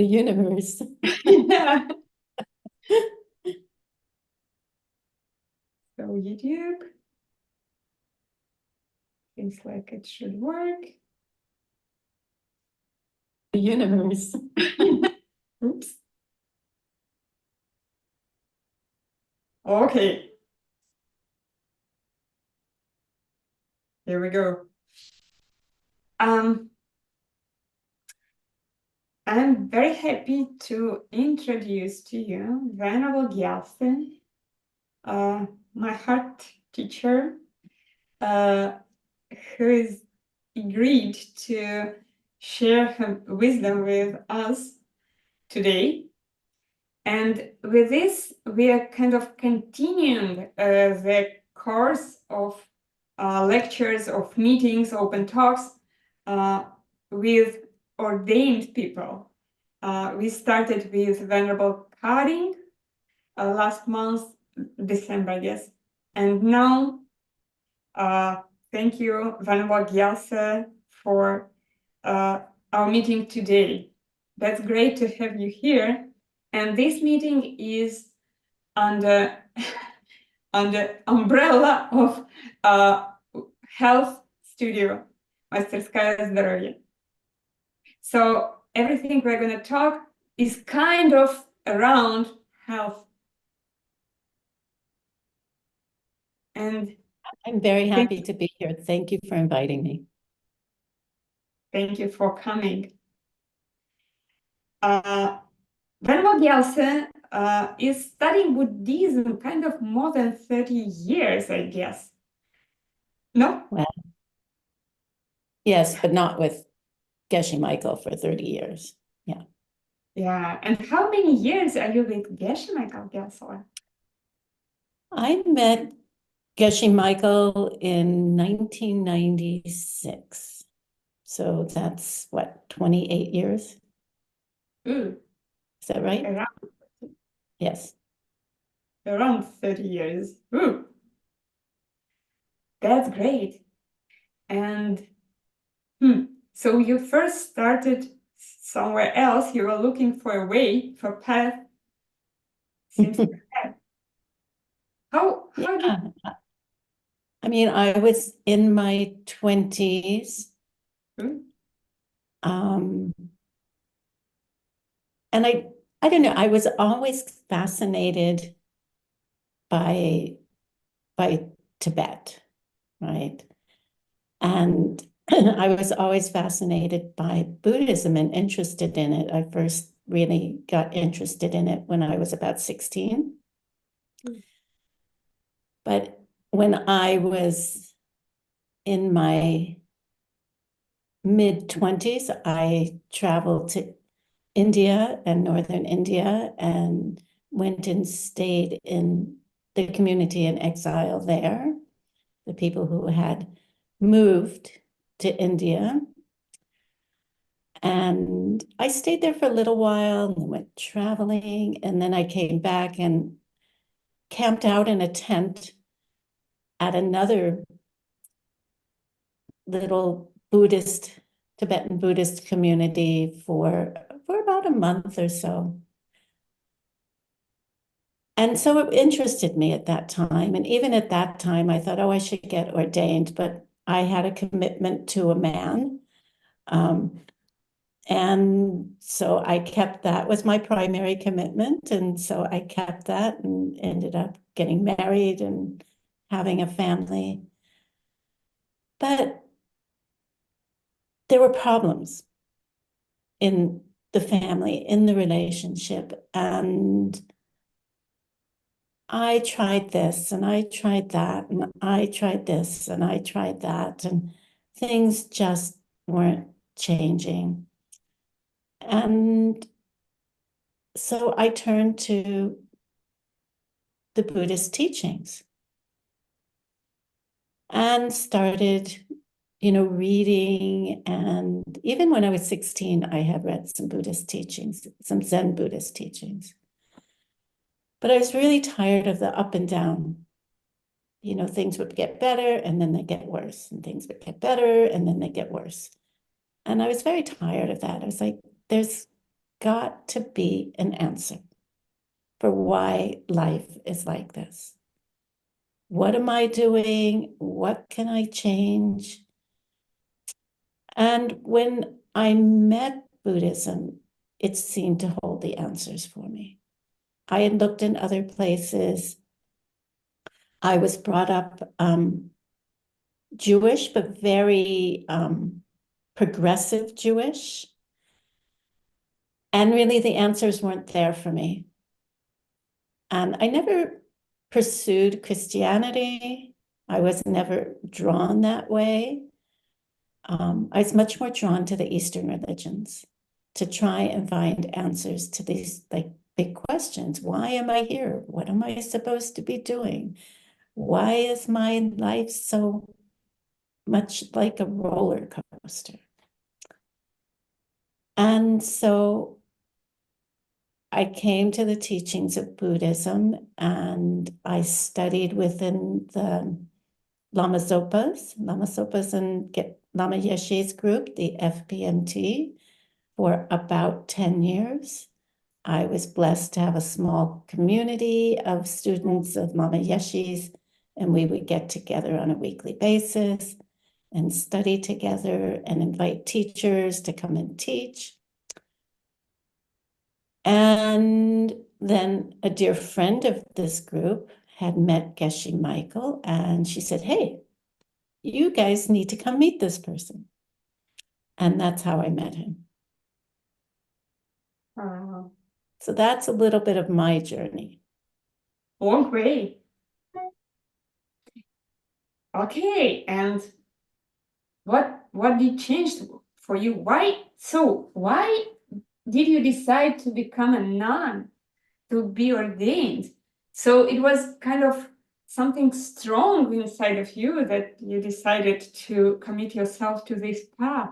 The universe. Yeah. So YouTube. Seems like it should work. The universe. Oops. Okay. Here we go. I'm very happy to introduce to you Venerable Ghyalsen, my heart teacher, who's agreed to share her wisdom with us today. And with this, we are kind of continuing the course of lectures, of meetings, open talks with ordained people. We started with Venerable Karing last month, December, yes. And now, thank you, Venerable Ghyelse, for our meeting today. That's great to have you here. And this meeting is under under umbrella of Health Studio, Мастерская здоровья. So everything we're going to talk is kind of around health. And I'm very happy to be here. Thank you for inviting me. Thank you for coming. Venerable Ghyalsen is studying Buddhism kind of more than 30 years, I guess. No? Well, yes, but not with Geshe Michael for 30 years. Yeah. Yeah. And how many years are you with Geshe Michael Ghyalsen? I met Geshe Michael in 1996. So that's what, 28 years? Ooh. Is that right? Around, yes. Around 30 years. Ooh. That's great. And so you first started somewhere else. You were looking for a way, for path. Seems like that. How did... I mean, I was in my 20s. And I don't know, I was always fascinated by Tibet, right? And I was always fascinated by Buddhism and interested in it. I first really got interested in it when I was about 16. But when I was in my mid-20s, I traveled to India and northern India and went and stayed in the community in exile there, the people who had moved to India. And I stayed there for a little while and went traveling. And then I came back and camped out in a tent at another little Tibetan Buddhist community for about a month or so. And so it interested me at that time. And even at that time, I thought, oh, I should get ordained. But I had a commitment to a man. And so I kept that was my primary commitment. And so I kept that and ended up getting married and having a family. But there were problems in the family, in the relationship. And I tried this and I tried that and I tried this and I tried that, and things just weren't changing. And so I turned to the Buddhist teachings and started, reading. And even when I was 16, I had read some Buddhist teachings, some Zen Buddhist teachings. But I was really tired of the up and down. Things would get better and then they get worse, and things would get better and then they get worse. And I was very tired of that. I was like, there's got to be an answer for why life is like this. What am I doing? What can I change? And when I met Buddhism, it seemed to hold the answers for me. I had looked in other places. I was brought up Jewish, but very progressive Jewish. And really, the answers weren't there for me. And I never pursued Christianity. I was never drawn that way. I was much more drawn to the Eastern religions to try and find answers to these like big questions. Why am I here? What am I supposed to be doing? Why is my life so much like a roller coaster? And so I came to the teachings of Buddhism and I studied within the Lama Zopas and Lama Yeshe's group, the FPMT, for about 10 years. I was blessed to have a small community of students of Lama Yeshe's, and we would get together on a weekly basis and study together and invite teachers to come and teach. And then a dear friend of this group had met Geshe Michael, and she said, hey, you guys need to come meet this person. And that's how I met him. So that's a little bit of my journey. Oh, great. Okay, and what did change for you? Why did you decide to become a nun, to be ordained? So it was kind of something strong inside of you that you decided to commit yourself to this path.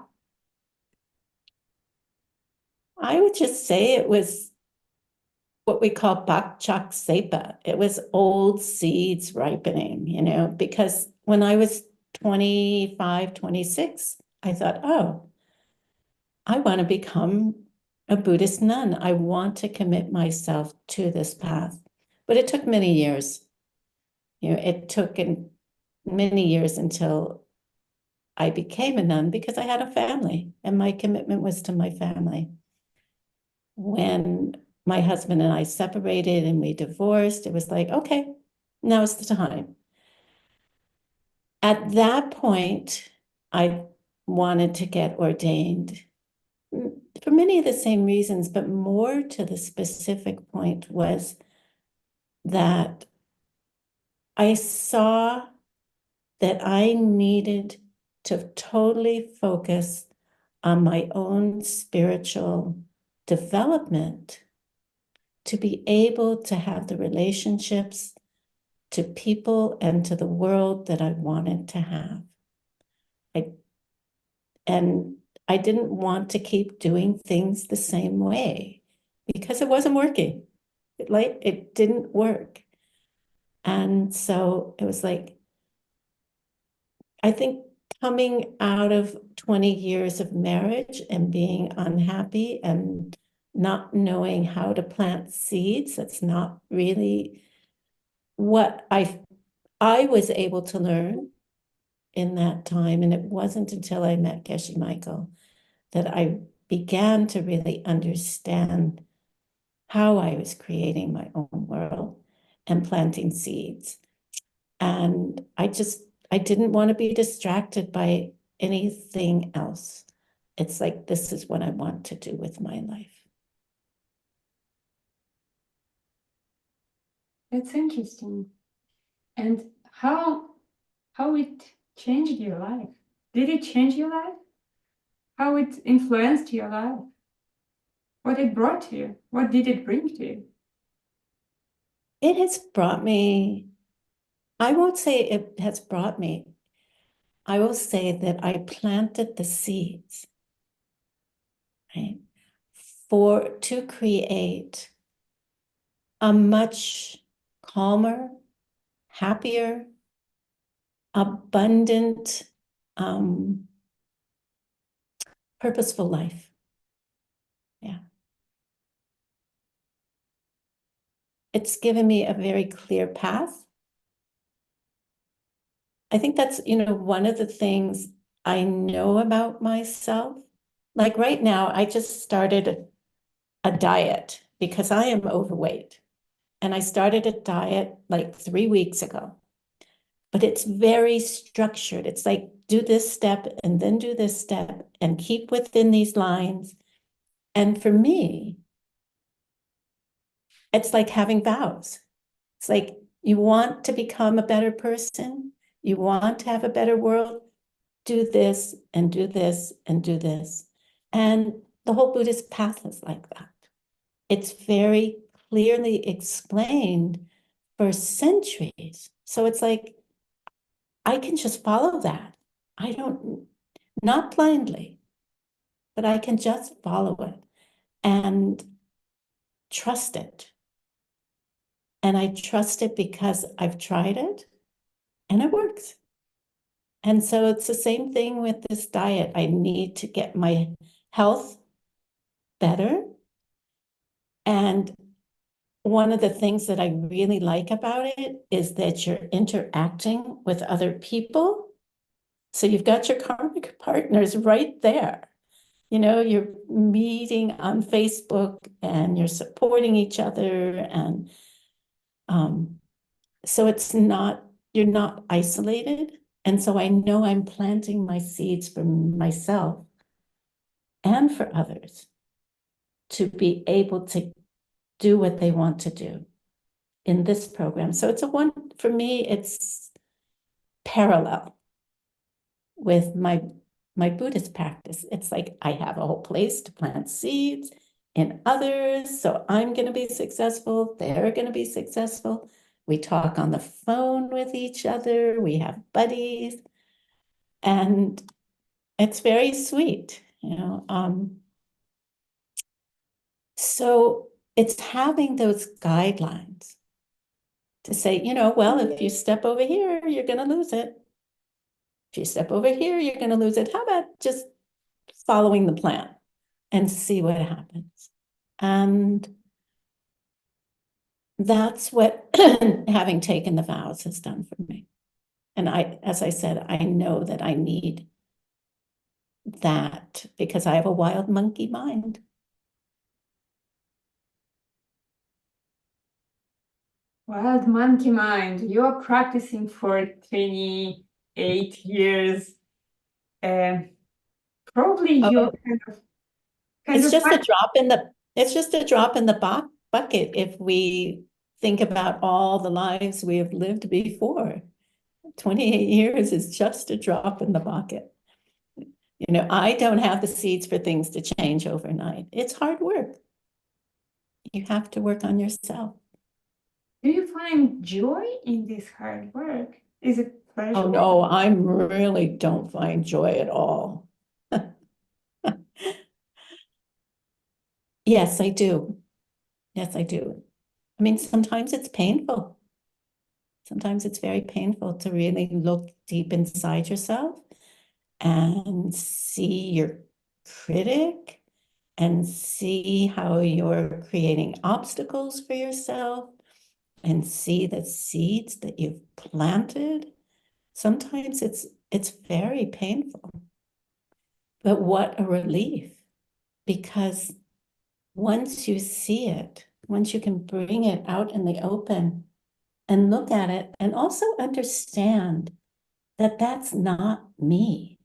I would just say it was what we call bak chak sepa. It was old seeds ripening, because when I was 25, 26, I thought, oh, I want to become a Buddhist nun. I want to commit myself to this path. But it took many years. It took many years until I became a nun because I had a family and my commitment was to my family. When my husband and I separated and we divorced, it was like, okay, now's the time. At that point, I wanted to get ordained for many of the same reasons, but more to the specific point was that I saw that I needed to totally focus on my own spiritual development to be able to have the relationships to people and to the world that I wanted to have. I didn't want to keep doing things the same way because it wasn't working. It didn't work. And so it was like, I think coming out of 20 years of marriage and being unhappy and not knowing how to plant seeds, that's not really what I was able to learn in that time. And it wasn't until I met Geshe Michael that I began to really understand how I was creating my own world and planting seeds. And I didn't want to be distracted by anything else. It's like, this is what I want to do with my life. That's interesting. And how it changed your life? Did it change your life? How it influenced your life? What it brought to you? What did it bring to you? It has brought me, I won't say it has brought me, I will say that I planted the seeds, right, to create a much calmer, happier, abundant, purposeful life. Yeah. it's given me a very clear path. I think that's, one of the things I know about myself. Like right now, I just started a diet because I am overweight. And I started a diet like 3 weeks ago. But it's very structured. It's like do this step and then do this step and keep within these lines. And for me, it's like having vows. It's like you want to become a better person, you want to have a better world, do this and do this and do this. And the whole Buddhist path is like that. It's very clearly explained for centuries. So it's like, I can just follow that. I don't, not blindly, but I can just follow it and trust it. And I trust it because I've tried it and it works. And so it's the same thing with this diet. I need to get my health better. And one of the things that I really like about it is that you're interacting with other people. So you've got your karmic partners right there. You're meeting on Facebook and you're supporting each other. And so you're not isolated. And so I know I'm planting my seeds for myself and for others to be able to do what they want to do in this program. So for me, it's parallel with my Buddhist practice. It's like I have a whole place to plant seeds in others. So I'm going to be successful. They're going to be successful. We talk on the phone with each other. We have buddies. And it's very sweet, So it's having those guidelines to say, well, if you step over here, you're going to lose it. If you step over here, you're going to lose it. How about just following the plan and see what happens? And that's what having taken the vows has done for me. And as I said, I know that I need that because I have a wild monkey mind. Wild monkey mind. You're practicing for 28 years. Probably you're It's just a drop in the bucket if we think about all the lives we have lived before. 28 years is just a drop in the bucket. I don't have the seeds for things to change overnight. It's hard work. You have to work on yourself. Do you find joy in this hard work? Is it pleasurable? Oh no, I really don't find joy at all. Yes, I do. Yes, I do. I mean, sometimes it's painful. Sometimes it's very painful to really look deep inside yourself and see your critic and see how you're creating obstacles for yourself and see the seeds that you've planted. Sometimes it's very painful. But what a relief, because once you see it, once you can bring it out in the open and look at it and also understand that that's not me.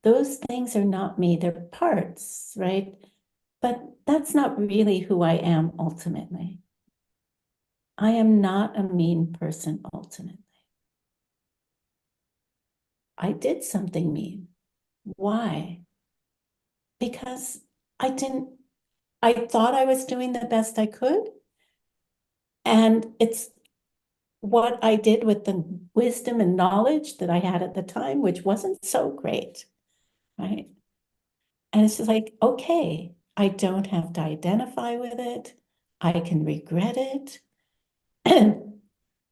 Those things are not me, they're parts, right? But that's not really who I am ultimately. I am not a mean person ultimately. I did something mean. Why? Because I thought I was doing the best I could. And it's what I did with the wisdom and knowledge that I had at the time, which wasn't so great, right? And it's just like, okay, I don't have to identify with it. I can regret it. And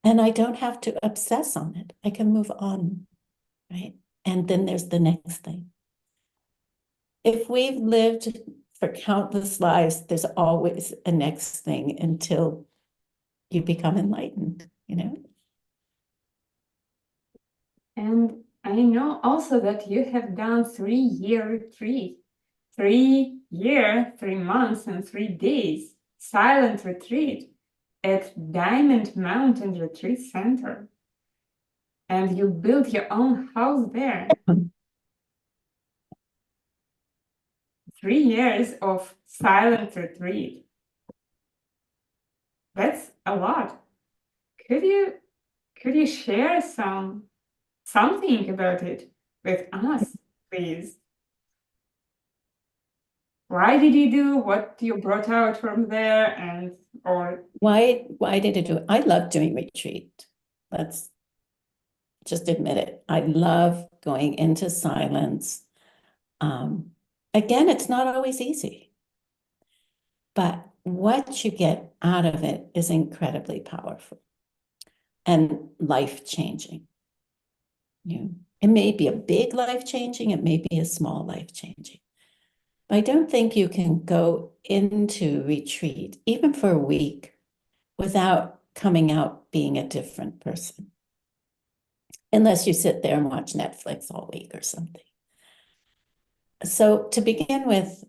I don't have to obsess on it. I can move on, right? And then there's the next thing. If we've lived for countless lives, there's always a next thing until you become enlightened, you know? And I know also that you have done 3-year retreat, 3 year, 3 months and 3 days, silent retreat at Diamond Mountain Retreat Center. And you built your own house there. 3 years of silent retreat. That's a lot. Could you share something about it with us, please? Why did you do what you brought out from there, and or Why did I do it? I love doing retreat. Let's just admit it. I love going into silence. Again, it's not always easy, but what you get out of it is incredibly powerful and life-changing. You know, it may be a big life-changing, it may be a small life-changing. But I don't think you can go into retreat, even for a week, without coming out being a different person. Unless you sit there and watch Netflix all week or something. So to begin with,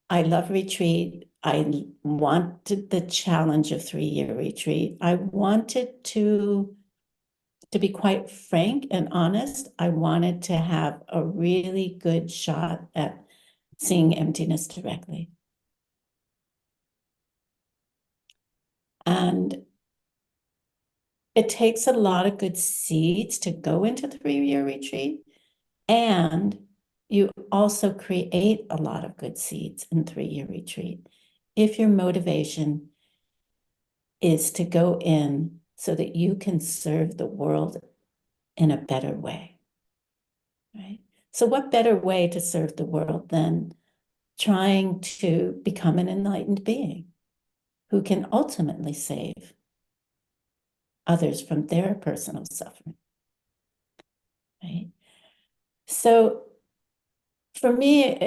I love retreat. I wanted the challenge of 3-year retreat. I wanted to be quite frank and honest, I wanted to have a really good shot at seeing emptiness directly. And it takes a lot of good seeds to go into the 3-year retreat. And you also create a lot of good seeds in 3-year retreat if your motivation is to go in so that you can serve the world in a better way, right? So what better way to serve the world than trying to become an enlightened being who can ultimately save others from their personal suffering, right? So for me,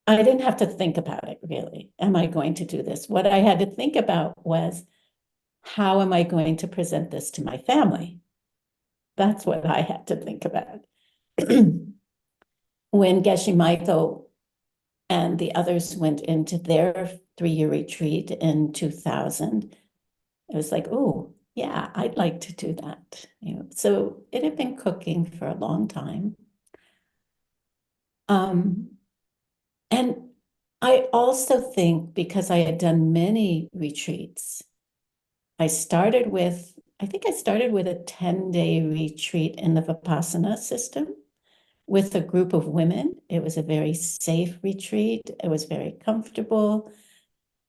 I didn't have to think about it really. Am I going to do this? What I had to think about was, how am I going to present this to my family? That's what I had to think about. When Geshe Michael and the others went into their 3-year retreat in 2000, it was like, oh, yeah, I'd like to do that. You know, so it had been cooking for a long time. And I also think because I had done many retreats, I think I started with a 10-day retreat in the Vipassana system with a group of women. It was a very safe retreat. It was very comfortable.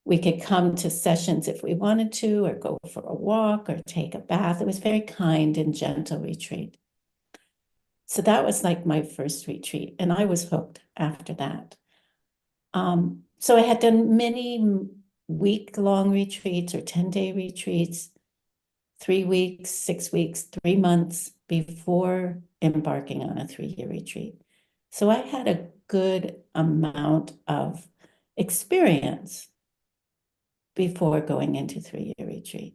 We could come to sessions if we wanted to, or go for a walk or take a bath. It was very kind and gentle retreat. So that was like my first retreat, and I was hooked after that. So I had done many week-long retreats or 10-day retreats, 3 weeks, 6 weeks, 3 months before embarking on a 3-year retreat. So I had a good amount of experience before going into 3-year retreat.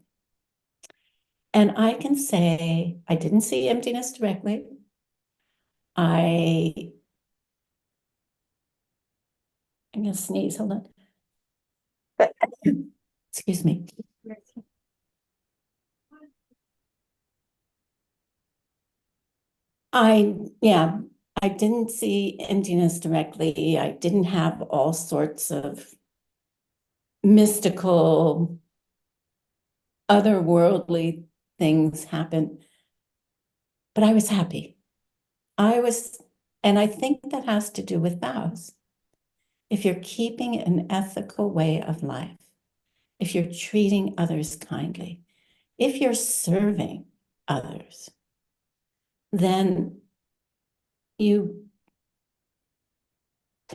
And I can say I didn't see emptiness directly. I'm gonna sneeze, hold on. Excuse me. I didn't see emptiness directly. I didn't have all sorts of mystical, otherworldly things happen, but I was happy. And I think that has to do with vows. If you're keeping an ethical way of life, if you're treating others kindly, if you're serving others, then you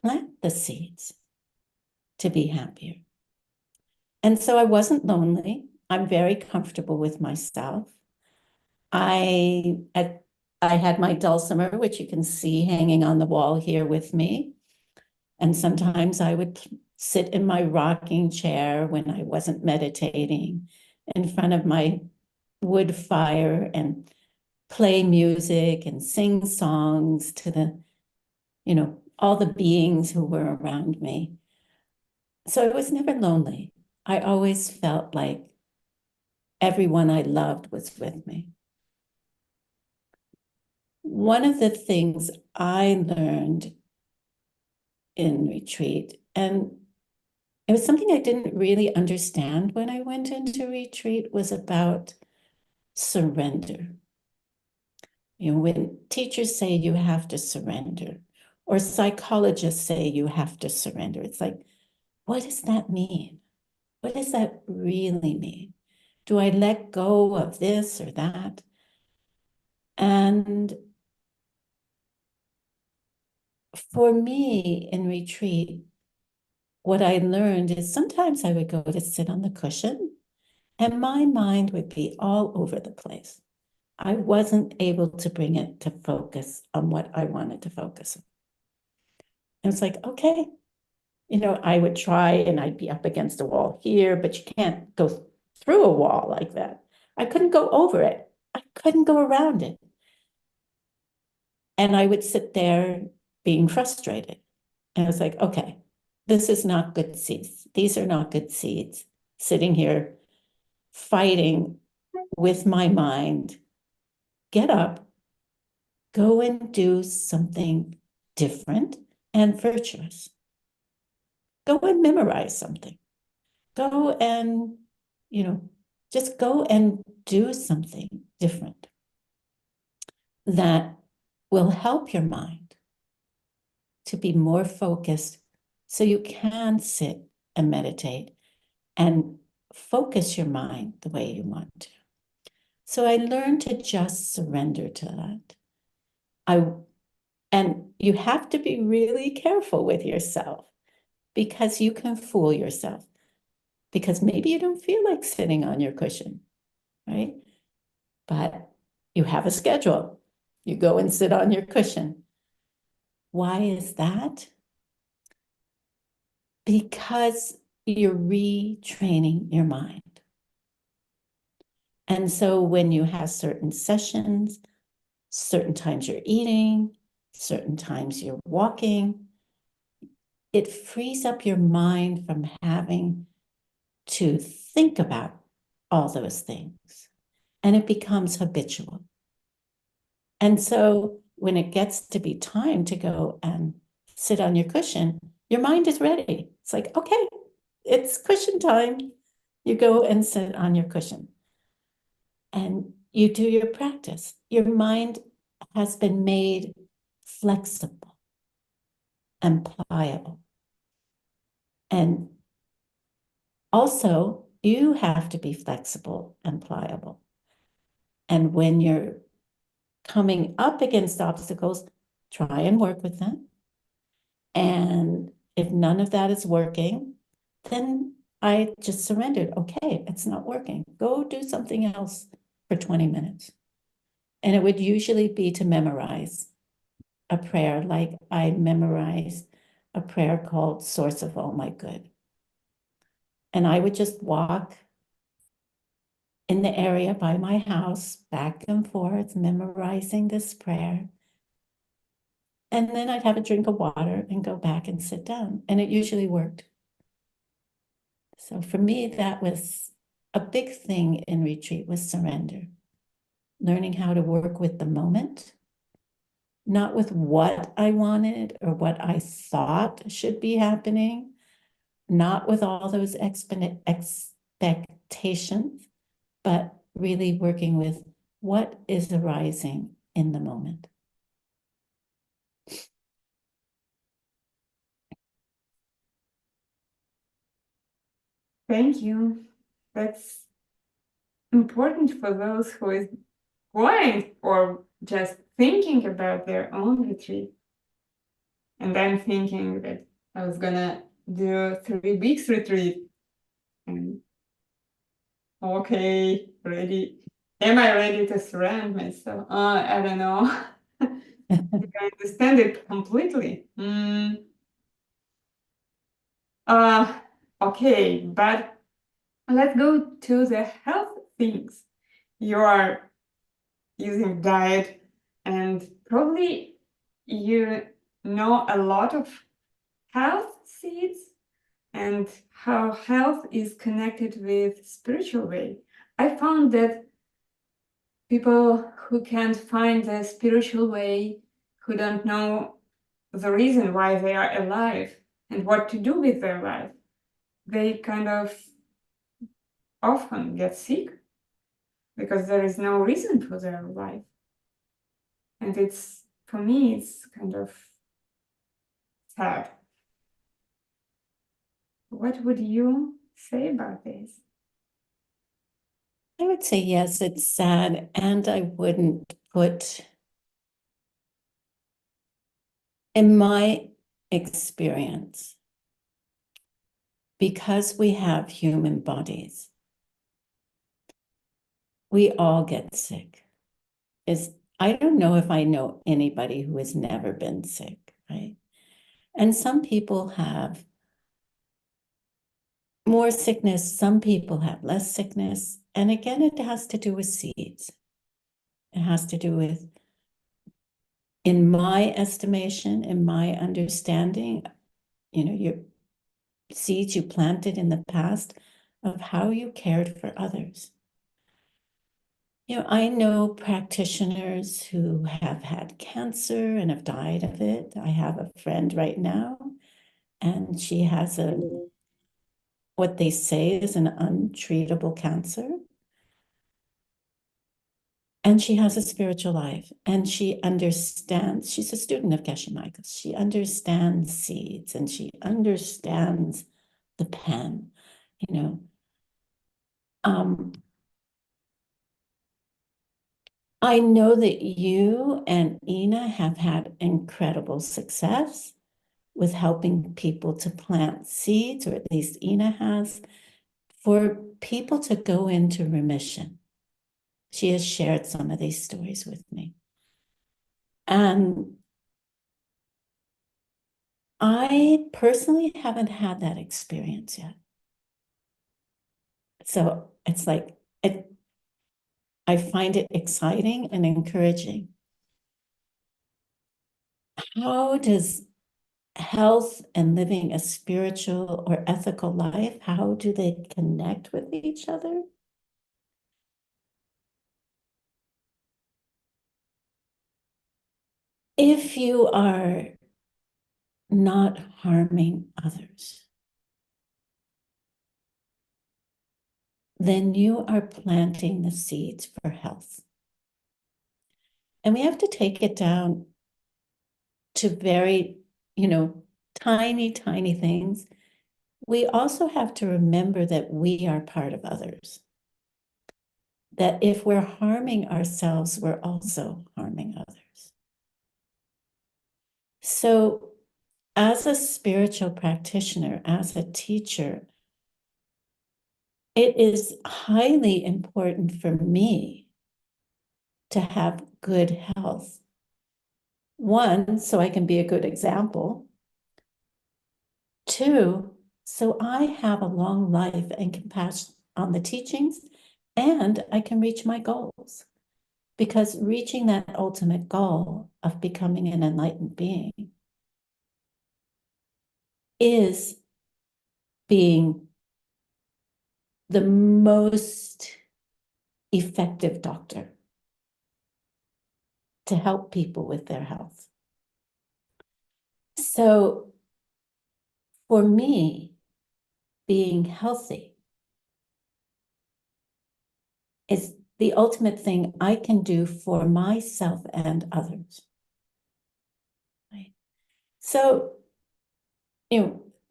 plant the seeds to be happier. And so I wasn't lonely. I'm very comfortable with myself. I had my dulcimer, which you can see hanging on the wall here with me. And sometimes I would sit in my rocking chair when I wasn't meditating in front of my wood fire and play music and sing songs to the, all the beings who were around me. So I was never lonely. I always felt like everyone I loved was with me. One of the things I learned in retreat, and it was something I didn't really understand when I went into retreat, was about surrender. When teachers say you have to surrender, or psychologists say you have to surrender, it's like, what does that mean? What does that really mean? Do I let go of this or that? And for me in retreat, what I learned is sometimes I would go to sit on the cushion and my mind would be all over the place. I wasn't able to bring it to focus on what I wanted to focus on. And it's like, okay, I would try and I'd be up against a wall here, but you can't go through a wall like that. I couldn't go over it. I couldn't go around it. And I would sit there being frustrated. And I was like, okay, this is not good seeds. These are not good seeds. Sitting here fighting with my mind. Get up, go and do something different and virtuous. Go and memorize something. Go and, just go and do something different that will help your mind to be more focused so you can sit and meditate and focus your mind the way you want to. So I learned to just surrender to that. And you have to be really careful with yourself because you can fool yourself. Because maybe you don't feel like sitting on your cushion, right? But you have a schedule. You go and sit on your cushion. Why is that? Because you're retraining your mind. And so when you have certain sessions, certain times you're eating, certain times you're walking, it frees up your mind from having to think about all those things. And it becomes habitual. And so when it gets to be time to go and sit on your cushion, your mind is ready. It's like, okay, it's cushion time. You go and sit on your cushion and you do your practice. Your mind has been made flexible and pliable. And also, you have to be flexible and pliable. And when you're coming up against obstacles, try and work with them. And if none of that is working, then I just surrendered. Okay, it's not working. Go do something else for 20 minutes. And it would usually be to memorize a prayer, like I memorized a prayer called Source of All My Good. And I would just walk in the area by my house, back and forth, memorizing this prayer. And then I'd have a drink of water and go back and sit down. And it usually worked. So for me, that was a big thing in retreat, was surrender. Learning how to work with the moment, not with what I wanted or what I thought should be happening, not with all those expectations, but really working with what is arising in the moment. Thank you. That's important for those who is going or just thinking about their own retreat. And I'm thinking that I was gonna do 3 weeks retreat. And okay, ready. Am I ready to surrender myself? I don't know. I understand it completely. Okay, but let's go to the health things. You are using diet, and probably you know a lot of health seeds and how health is connected with spiritual way. I found that people who can't find the spiritual way, who don't know the reason why they are alive and what to do with their life, they kind of often get sick because there is no reason for their life. And it's, for me, it's kind of sad. What would you say about this? I would say yes, it's sad, and I wouldn't put, in my experience, because we have human bodies, we all get sick. I don't know if I know anybody who has never been sick, right? And some people have more sickness, some people have less sickness. And again, it has to do with seeds. It has to do with, in my estimation, in my understanding, your seeds you planted in the past of how you cared for others. I know practitioners who have had cancer and have died of it. I have a friend right now, and she has what they say is an untreatable cancer. And she has a spiritual life, and she understands, she's a student of Geshe Michael's. She understands seeds, and she understands the pen, you know. I know that you and Ina have had incredible success with helping people to plant seeds, or at least Ina has, for people to go into remission. She has shared some of these stories with me. And I personally haven't had that experience yet. So it's like, I find it exciting and encouraging. How does health and living a spiritual or ethical life, how do they connect with each other? If you are not harming others, then you are planting the seeds for health. And we have to take it down to very, tiny, tiny things. We also have to remember that we are part of others. That if we're harming ourselves, we're also harming others. So, as a spiritual practitioner, as a teacher, it is highly important for me to have good health. One, so I can be a good example. Two, so I have a long life and can pass on the teachings, and I can reach my goals. Because reaching that ultimate goal of becoming an enlightened being is being the most effective doctor to help people with their health. So for me, being healthy is the ultimate thing I can do for myself and others. Right? So,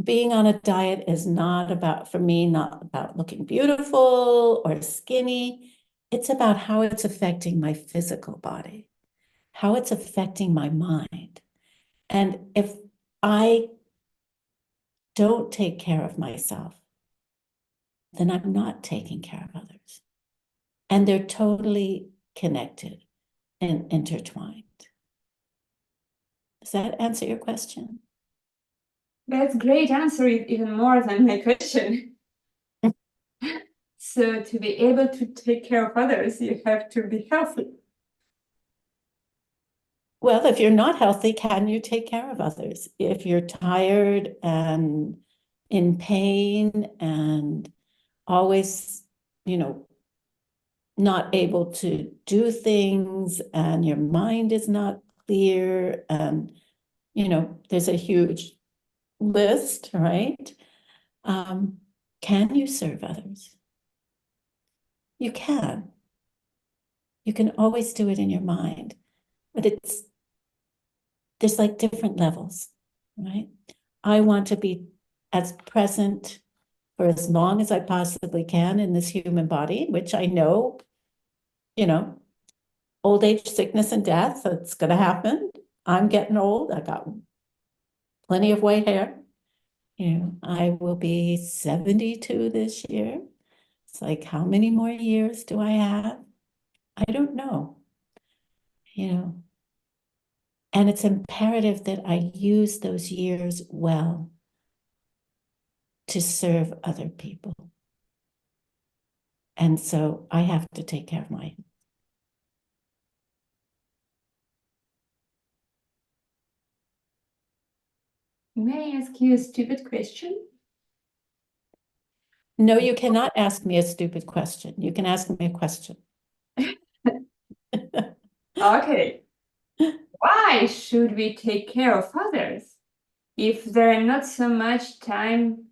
being on a diet is not about, for me, not about looking beautiful or skinny. It's about how it's affecting my physical body, how it's affecting my mind. And if I don't take care of myself, then I'm not taking care of others. And they're totally connected and intertwined. Does that answer your question? That's great answer, even more than my question. So to be able to take care of others, you have to be healthy. Well, if you're not healthy, can you take care of others? If you're tired and in pain and always, not able to do things and your mind is not clear and, there's a huge list, right? Can you serve others? You can. You can always do it in your mind, but there's like different levels, right? I want to be as present for as long as I possibly can in this human body, which I know, old age, sickness, and death, it's going to happen. I'm getting old. I got plenty of white hair. I will be 72 this year. It's like, how many more years do I have? I don't know, and it's imperative that I use those years well to serve other people. And so I have to take care of mine. May I ask you a stupid question? No, you cannot ask me a stupid question. You can ask me a question. Okay. Why should we take care of others if there are not so much time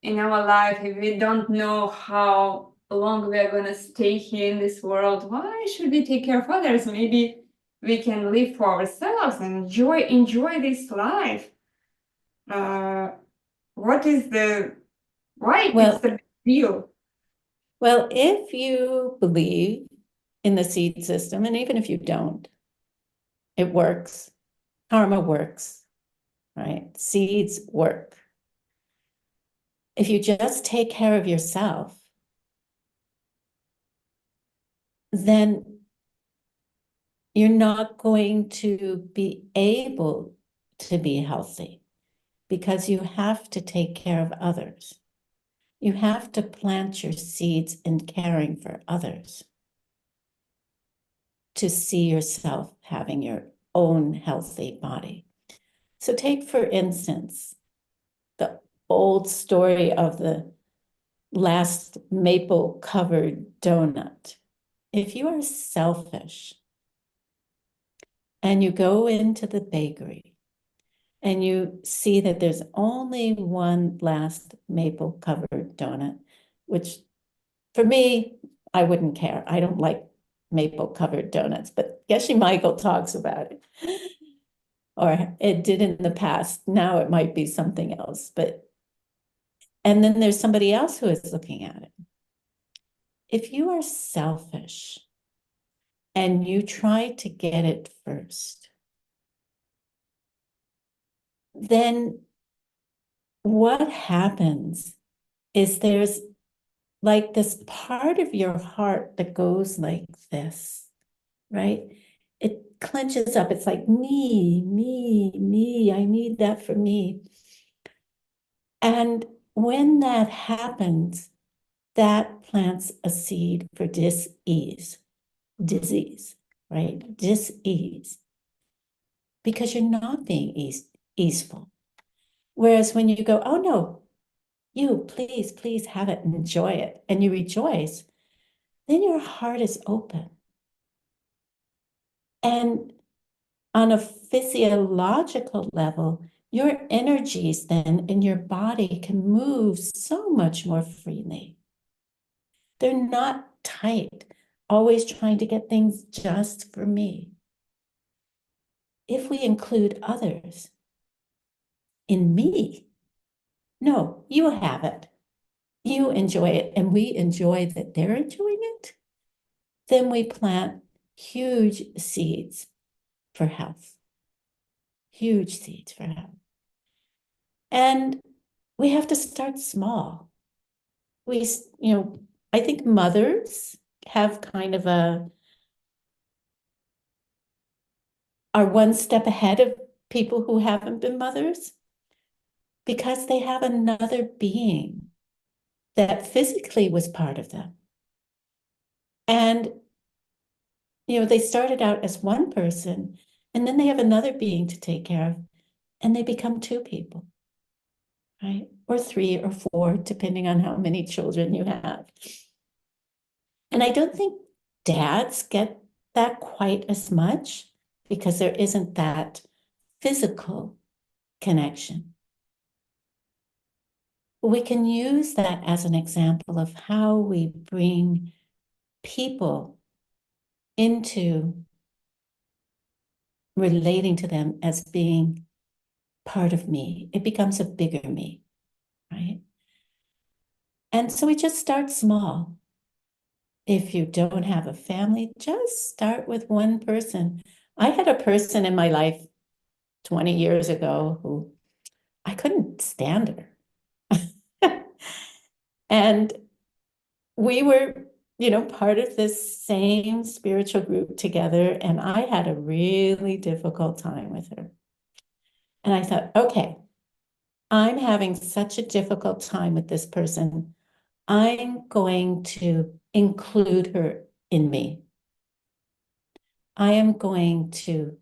in our life, if we don't know how long we are going to stay here in this world? Why should we take care of others? Maybe we can live for ourselves and enjoy this life. What is why Well, it's the big deal? well, if you believe in the seed system, and even if you don't, it works. Karma works, right? Seeds work. If you just take care of yourself, then you're not going to be able to be healthy because you have to take care of others. You have to plant your seeds in caring for others to see yourself having your own healthy body. So take, for instance, the old story of the last maple covered donut. If you are selfish and you go into the bakery and you see that there's only one last maple covered donut, which for me, I wouldn't care. I don't like maple covered donuts, but Geshe Michael talks about it. Or it did in the past. Now it might be something else, and then there's somebody else who is looking at it. If you are selfish and you try to get it first, then what happens is there's like this part of your heart that goes like this, right? It clenches up. It's like me, me, me. I need that for me. And when that happens, that plants a seed for disease, right? Disease, because you're not being easeful. Whereas when you go, oh no, you please, please have it and enjoy it, and you rejoice, then your heart is open. And on a physiological level, your energies then in your body can move so much more freely. They're not tight, always trying to get things just for me. If we include others in me, no, you have it. You enjoy it, and we enjoy that they're enjoying it. Then we plant huge seeds for health. Huge seeds for health. And we have to start small. I think mothers have kind of are one step ahead of people who haven't been mothers. because they have another being that physically was part of them. And, they started out as one person, and then they have another being to take care of, and they become two people, right? Or three or four, depending on how many children you have. And I don't think dads get that quite as much because there isn't that physical connection. We can use that as an example of how we bring people into relating to them as being part of me. It becomes a bigger me, right? And so we just start small. If you don't have a family, just start with one person. I had a person in my life 20 years ago who I couldn't stand her. And we were, part of this same spiritual group together, and I had a really difficult time with her. And I thought, okay, I'm having such a difficult time with this person. I'm going to include her in me. I am going to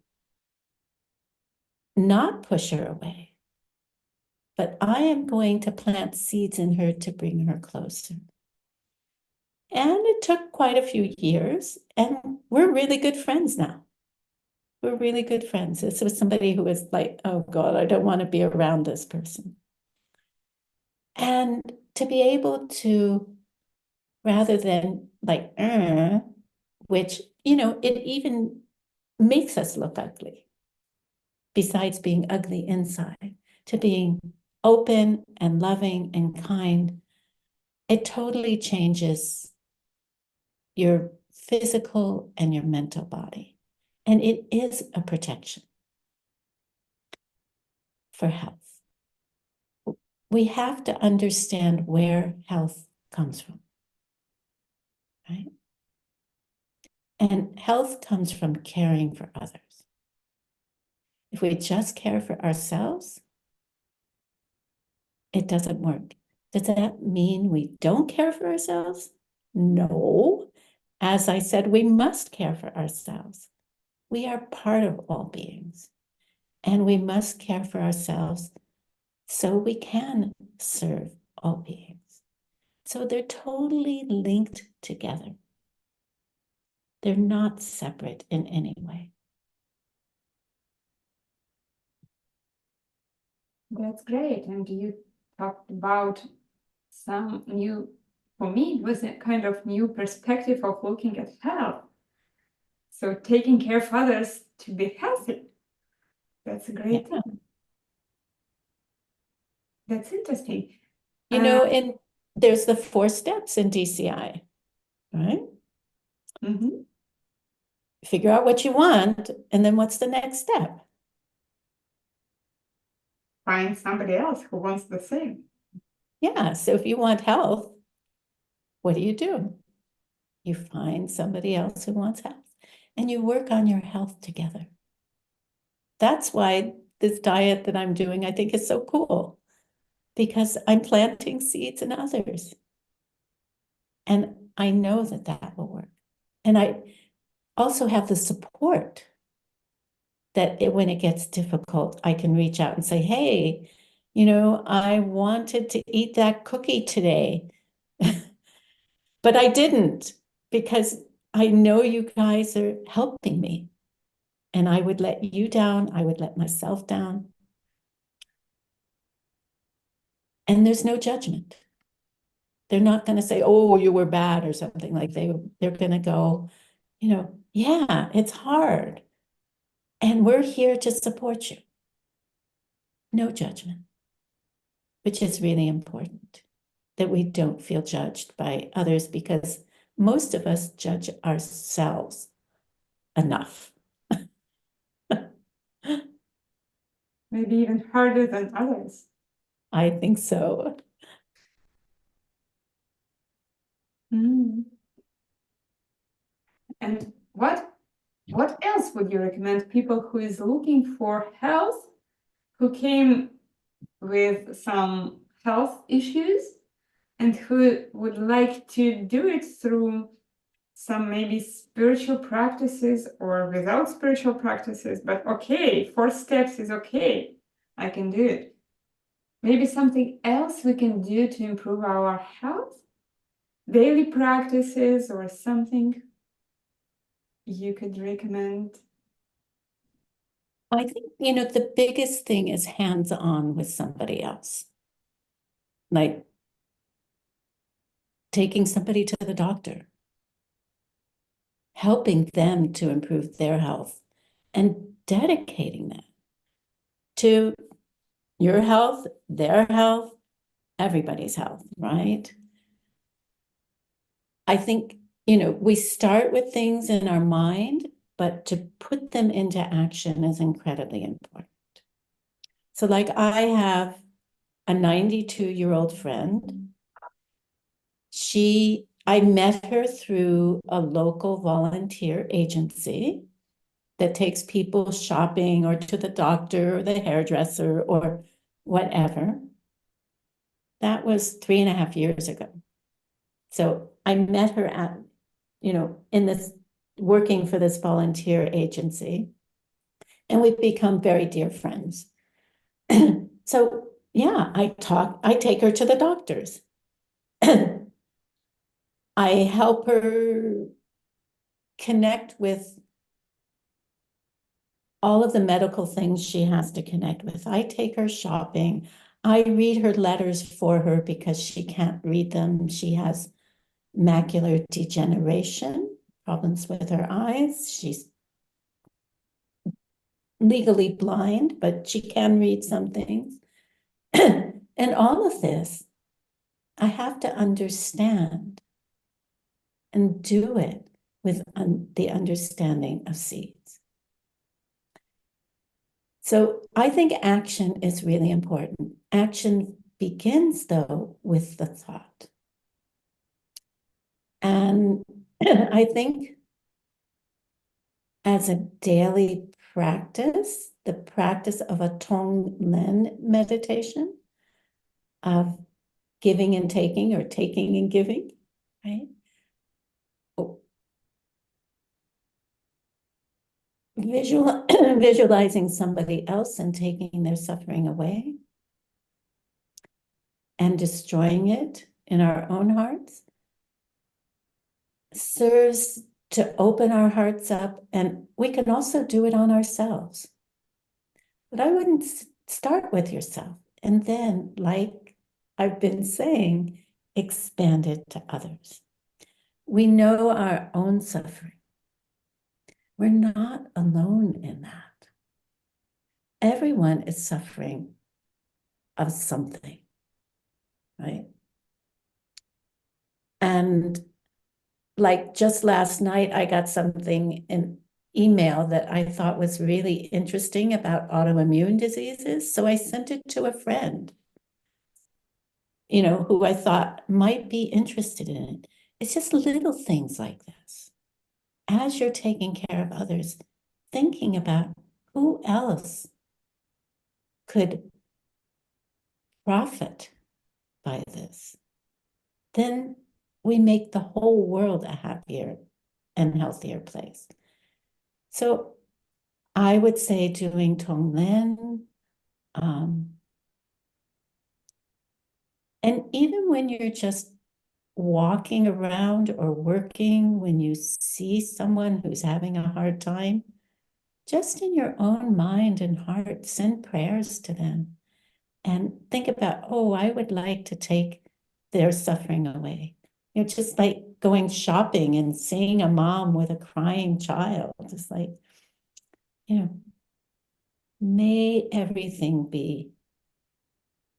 not push her away, but I am going to plant seeds in her to bring her closer. And it took quite a few years, and we're really good friends now. We're really good friends. This was somebody who was like, oh God, I don't want to be around this person. And to be able to, rather than like, which, it even makes us look ugly, besides being ugly inside, to being open and loving and kind, it totally changes your physical and your mental body. And it is a protection for health. We have to understand where health comes from, right? And health comes from caring for others. If we just care for ourselves, it doesn't work. Does that mean we don't care for ourselves? No. As I said, we must care for ourselves. We are part of all beings, and we must care for ourselves so we can serve all beings. So they're totally linked together. They're not separate in any way. That's great. And you talked about some new, for me, it was a kind of new perspective of looking at health. So taking care of others to be healthy. That's a great thing. That's interesting. And there's the 4 steps in DCI, right? Mm-hmm. Figure out what you want, and then what's the next step? Find somebody else who wants the same. Yeah, so if you want health, what do? You find somebody else who wants health, and you work on your health together. That's why this diet that I'm doing, I think, is so cool, because I'm planting seeds in others. And I know that that will work. And I also have the support that when it gets difficult, I can reach out and say, hey, I wanted to eat that cookie today, but I didn't, because I know you guys are helping me. And I would let you down. I would let myself down. And there's no judgment. They're not going to say, oh, you were bad or something. Like they're going to go, yeah, it's hard. And we're here to support you. No judgment, which is really important, that we don't feel judged by others, because most of us judge ourselves enough. Maybe even harder than others. I think so. Mm. And what else would you recommend people who is looking for health, who came with some health issues and who would like to do it through some maybe spiritual practices or without spiritual practices, but okay, 4 steps is okay, I can do it. Maybe something else we can do to improve our health, daily practices or something you could recommend? I think, the biggest thing is hands-on with somebody else. Like taking somebody to the doctor, helping them to improve their health, and dedicating that to your health, their health, everybody's health, right? I think, we start with things in our mind, but to put them into action is incredibly important. So like I have a 92-year-old friend. I met her through a local volunteer agency that takes people shopping or to the doctor or the hairdresser or whatever. That was 3.5 years ago. So I met her at, in this, working for this volunteer agency, and we've become very dear friends. So yeah, I take her to the doctors. I help her connect with all of the medical things she has to connect with. I take her shopping. I read her letters for her because she can't read them. She has macular degeneration, problems with her eyes. She's legally blind, but she can read some things. And all of this, I have to understand and do it with the understanding of seeds. So I think action is really important. Action begins, though, with the thought. And I think as a daily practice, the practice of a Tonglen meditation, of giving and taking or taking and giving, right? Visualizing somebody else and taking their suffering away and destroying it in our own hearts serves to open our hearts up, and we can also do it on ourselves. But I wouldn't start with yourself and then, like I've been saying, expand it to others. We know our own suffering. We're not alone in that. Everyone is suffering of something, right? And like just last night, I got something in email that I thought was really interesting about autoimmune diseases. So I sent it to a friend, who I thought might be interested in it. It's just little things like this. As you're taking care of others, thinking about who else could profit by this, then we make the whole world a happier and healthier place. So I would say doing Tonglen, and even when you're just walking around or working, when you see someone who's having a hard time, just in your own mind and heart, send prayers to them and think about, oh, I would like to take their suffering away. Just like going shopping and seeing a mom with a crying child. It's like, may everything be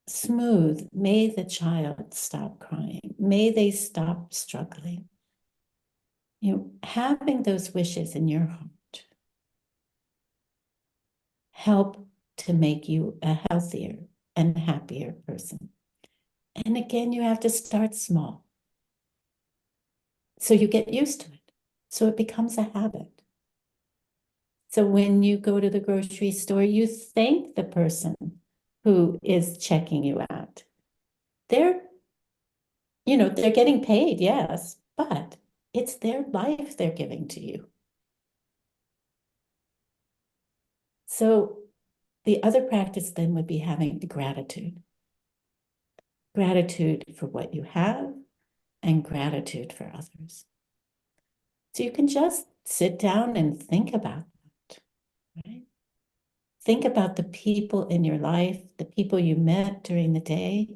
smooth. May the child stop crying. May they stop struggling. Having those wishes in your heart help to make you a healthier and happier person. And again, you have to start small. So you get used to it. So it becomes a habit. So when you go to the grocery store, you thank the person who is checking you out. They're getting paid, yes, but it's their life they're giving to you. So the other practice then would be having gratitude. Gratitude for what you have and gratitude for others. So you can just sit down and think about that, right? Think about the people in your life, the people you met during the day,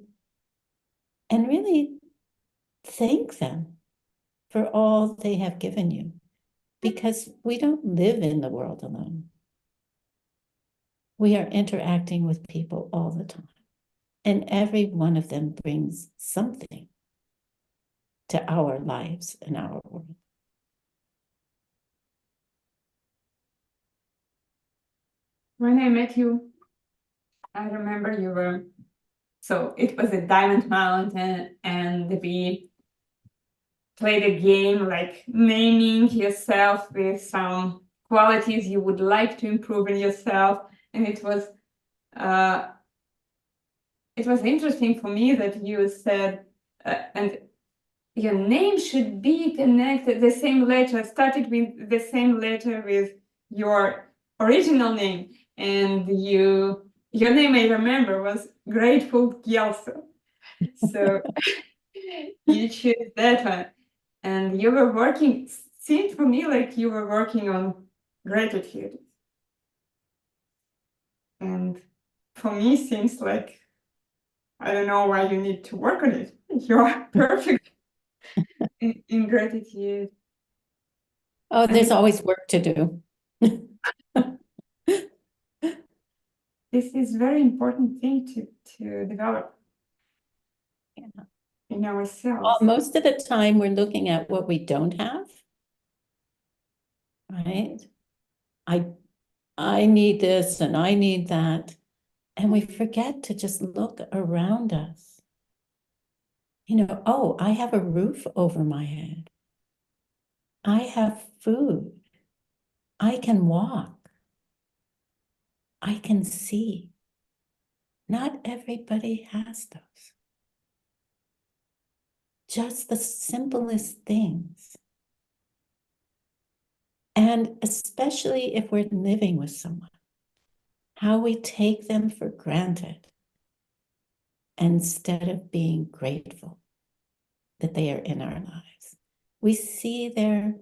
and really thank them for all they have given you, because we don't live in the world alone. We are interacting with people all the time, and every one of them brings something to our lives and our world. When I met you, I remember you were, so it was a Diamond Mountain, and we played a game like naming yourself with some qualities you would like to improve in yourself. And uh, it was interesting for me that you said, and your name should be connected, the same letter, started with the same letter with your original name. And your name, I remember, was Grateful Ghyelse. So you choose that one. And you were working, seemed for me like you were working on gratitude. And for me, seems like, I don't know why you need to work on it. You're perfect in gratitude. Oh, there's And always work to do. this is very important thing to develop in ourselves. Most of the time, we're looking at what we don't have, right? I need this and I need that. And we forget to just look around us. Oh, I have a roof over my head. I have food. I can walk. I can see. Not everybody has those. Just the simplest things. And especially if we're living with someone, how we take them for granted instead of being grateful that they are in our lives. We see things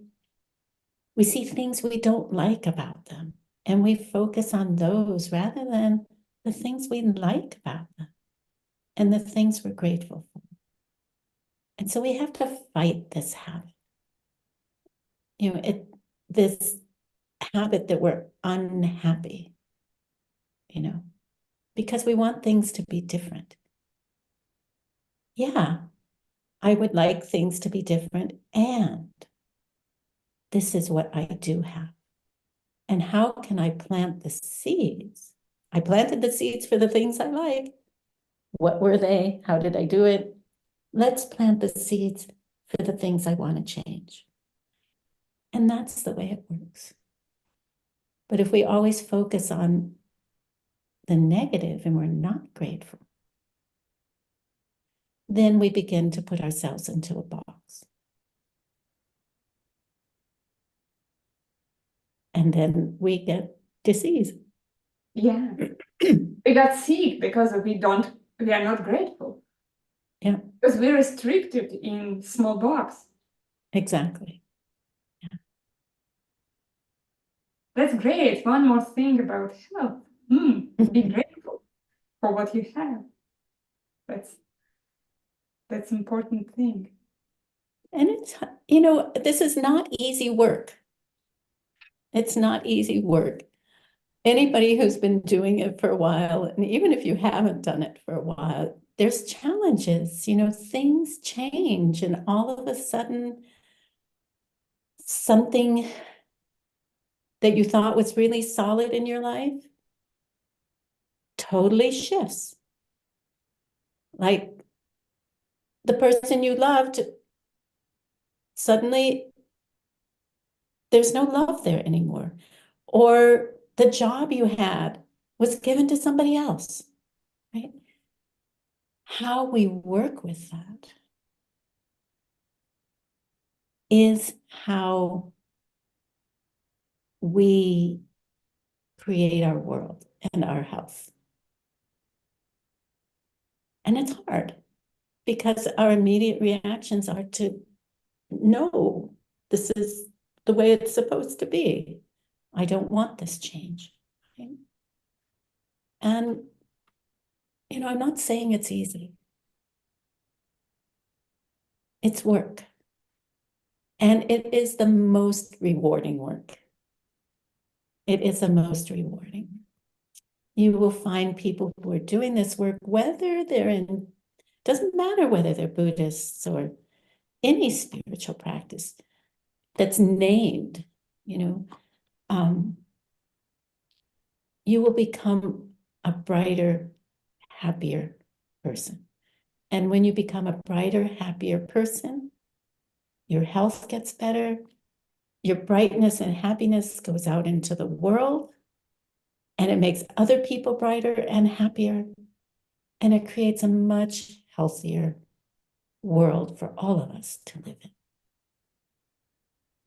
we don't like about them, and we focus on those rather than the things we like about them and the things we're grateful for. And so we have to fight this habit. This habit that we're unhappy, because we want things to be different. Yeah, I would like things to be different, and this is what I do have. And how can I plant the seeds? I planted the seeds for the things I like. What were they? How did I do it? Let's plant the seeds for the things I want to change. And that's the way it works. But if we always focus on the negative and we're not grateful, then we begin to put ourselves into a box. And then we get disease. Yeah, we got sick because we are not grateful. Yeah, because we're restricted in small box. exactly. Yeah. That's great. One more thing about health. Be grateful for what you have. That's important thing. And it's, this is not easy work. It's not easy work. Anybody who's been doing it for a while, and even if you haven't done it for a while, there's challenges, things change, and all of a sudden, something that you thought was really solid in your life totally shifts. Like the person you loved, suddenly there's no love there anymore. Or the job you had was given to somebody else. right? How we work with that is how we create our world and our health. And it's hard because our immediate reactions are to, no, this is the way it's supposed to be. I don't want this change. Right? And, I'm not saying it's easy. It's work. And it is the most rewarding work. It is the most rewarding. You will find people who are doing this work, whether doesn't matter whether they're Buddhists or any spiritual practice that's named, you will become a brighter, happier person. And when you become a brighter, happier person, your health gets better, your brightness and happiness goes out into the world, and it makes other people brighter and happier, and it creates a much healthier world for all of us to live in.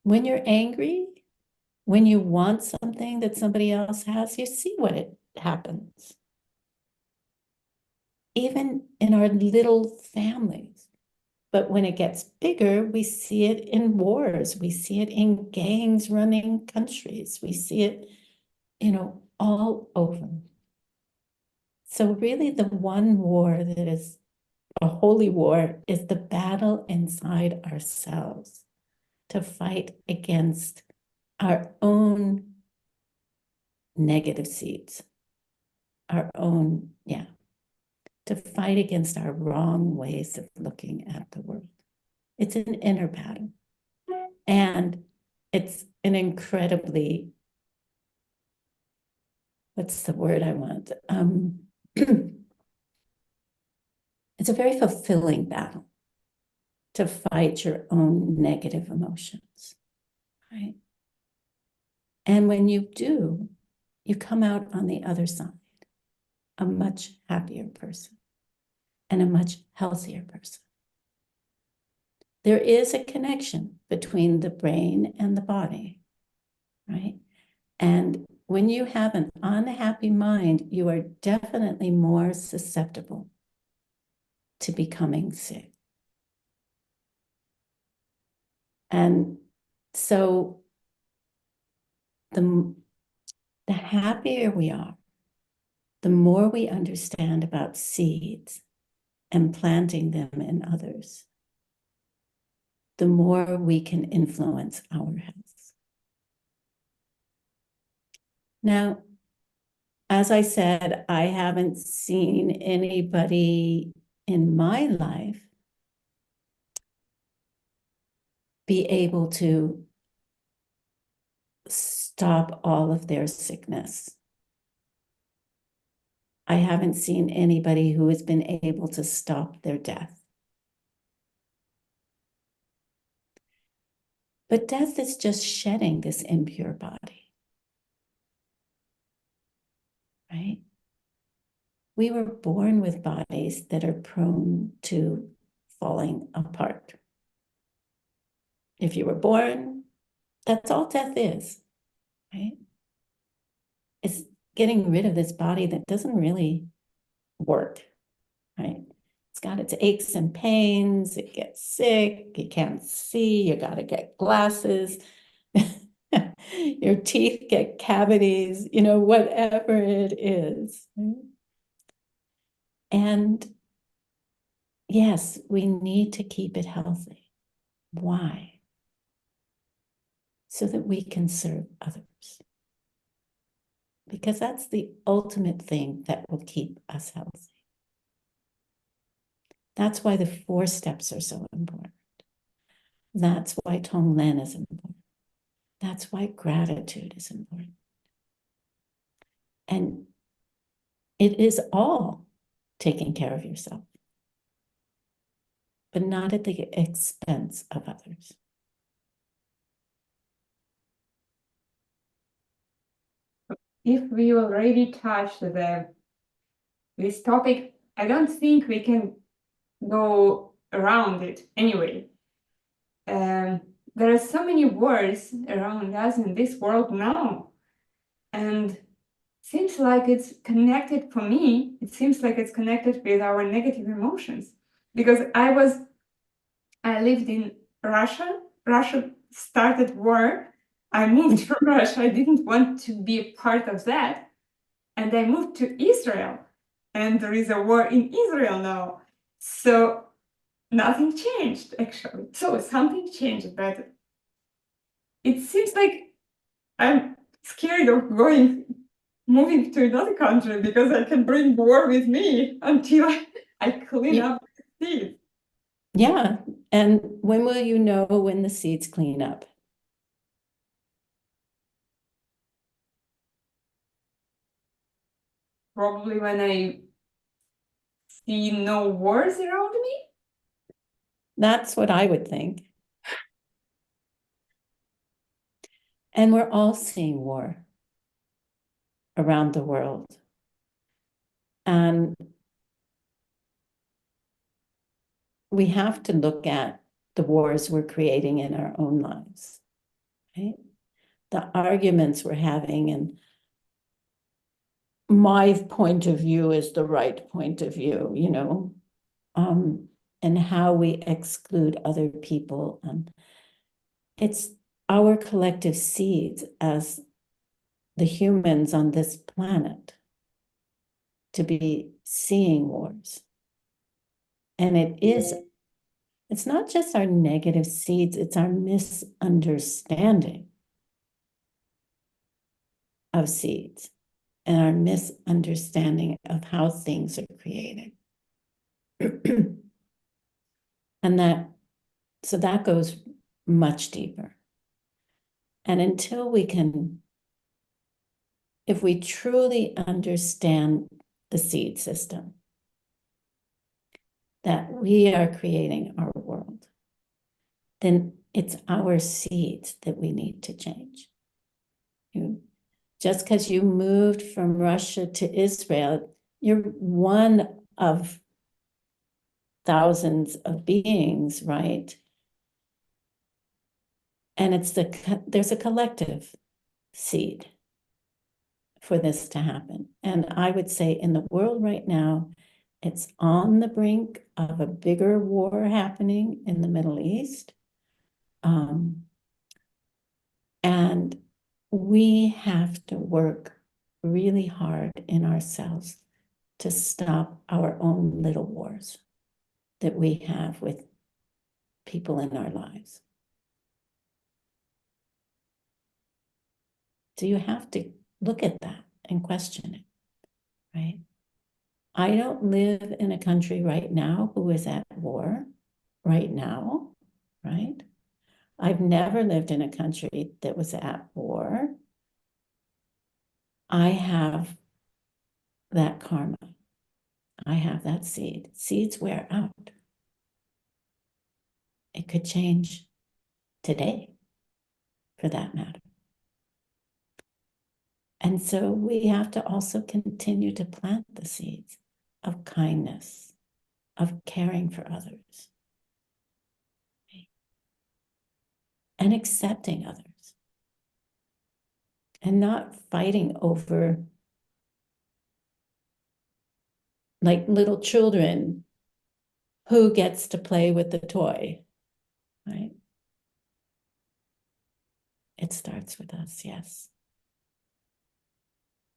When you're angry, when you want something that somebody else has, you see what it happens. Even in our little families. But when it gets bigger, we see it in wars. We see it in gangs running countries. We see it, all over. So really the one war that is a holy war is the battle inside ourselves to fight against our own negative seeds, our own, to fight against our wrong ways of looking at the world. It's an inner battle. And it's an incredibly, what's the word I want? It's a very fulfilling battle to fight your own negative emotions, right? And when you do, you come out on the other side a much happier person and a much healthier person. There is a connection between the brain and the body, right? And when you have an unhappy mind, you are definitely more susceptible to becoming sick. And so the happier we are, the more we understand about seeds and planting them in others, the more we can influence our health. Now, as I said, I haven't seen anybody in my life be able to stop all of their sickness. I haven't seen anybody who has been able to stop their death. But death is just shedding this impure body, right? We were born with bodies that are prone to falling apart. If you were born, that's all death is, right? It's getting rid of this body that doesn't really work, right? It's got its aches and pains, it gets sick, you can't see, you got to get glasses, your teeth get cavities, whatever it is. Right? And yes, we need to keep it healthy. Why? So that we can serve others. Because that's the ultimate thing that will keep us healthy. That's why the 4 steps are so important. That's why Tonglen is important. That's why gratitude is important. And it is all taking care of yourself, but not at the expense of others. If we already touched the this topic, I don't think we can go around it anyway. There are so many wars around us in this world now, and seems like it's connected, for me, it seems like it's connected with our negative emotions. Because I lived in Russia. Russia started war. I moved from Russia. I didn't want to be a part of that. And I moved to Israel. And there is a war in Israel now. So nothing changed, actually. So something changed, but it seems like I'm scared of moving to another country because I can bring war with me until I clean Yeah. up the seeds. Yeah. And when will you know when the seeds clean up? Probably when I see no wars around me. That's what I would think. And we're all seeing war around the world. And we have to look at the wars we're creating in our own lives, right? The arguments we're having, and my point of view is the right point of view, you know, and how we exclude other people. And it's our collective seeds as the humans on this planet to be seeing wars. And it's not just our negative seeds, it's our misunderstanding of seeds and our misunderstanding of how things are created. And so that goes much deeper. And until we can, if we truly understand the seed system, that we are creating our world, then it's our seeds that we need to change. Just because you moved from Russia to Israel, you're one of thousands of beings, right? And there's a collective seed for this to happen. And I would say in the world right now, it's on the brink of a bigger war happening in the Middle East. And we have to work really hard in ourselves to stop our own little wars that we have with people in our lives. So you have to look at that and question it, right? I don't live in a country right now who is at war right now, right? I've never lived in a country that was at war. I have that karma. I have that seed. Seeds wear out. It could change today, for that matter. And so we have to also continue to plant the seeds of kindness, of caring for others, and accepting others, and not fighting over, like little children, who gets to play with the toy, right? It starts with us, yes.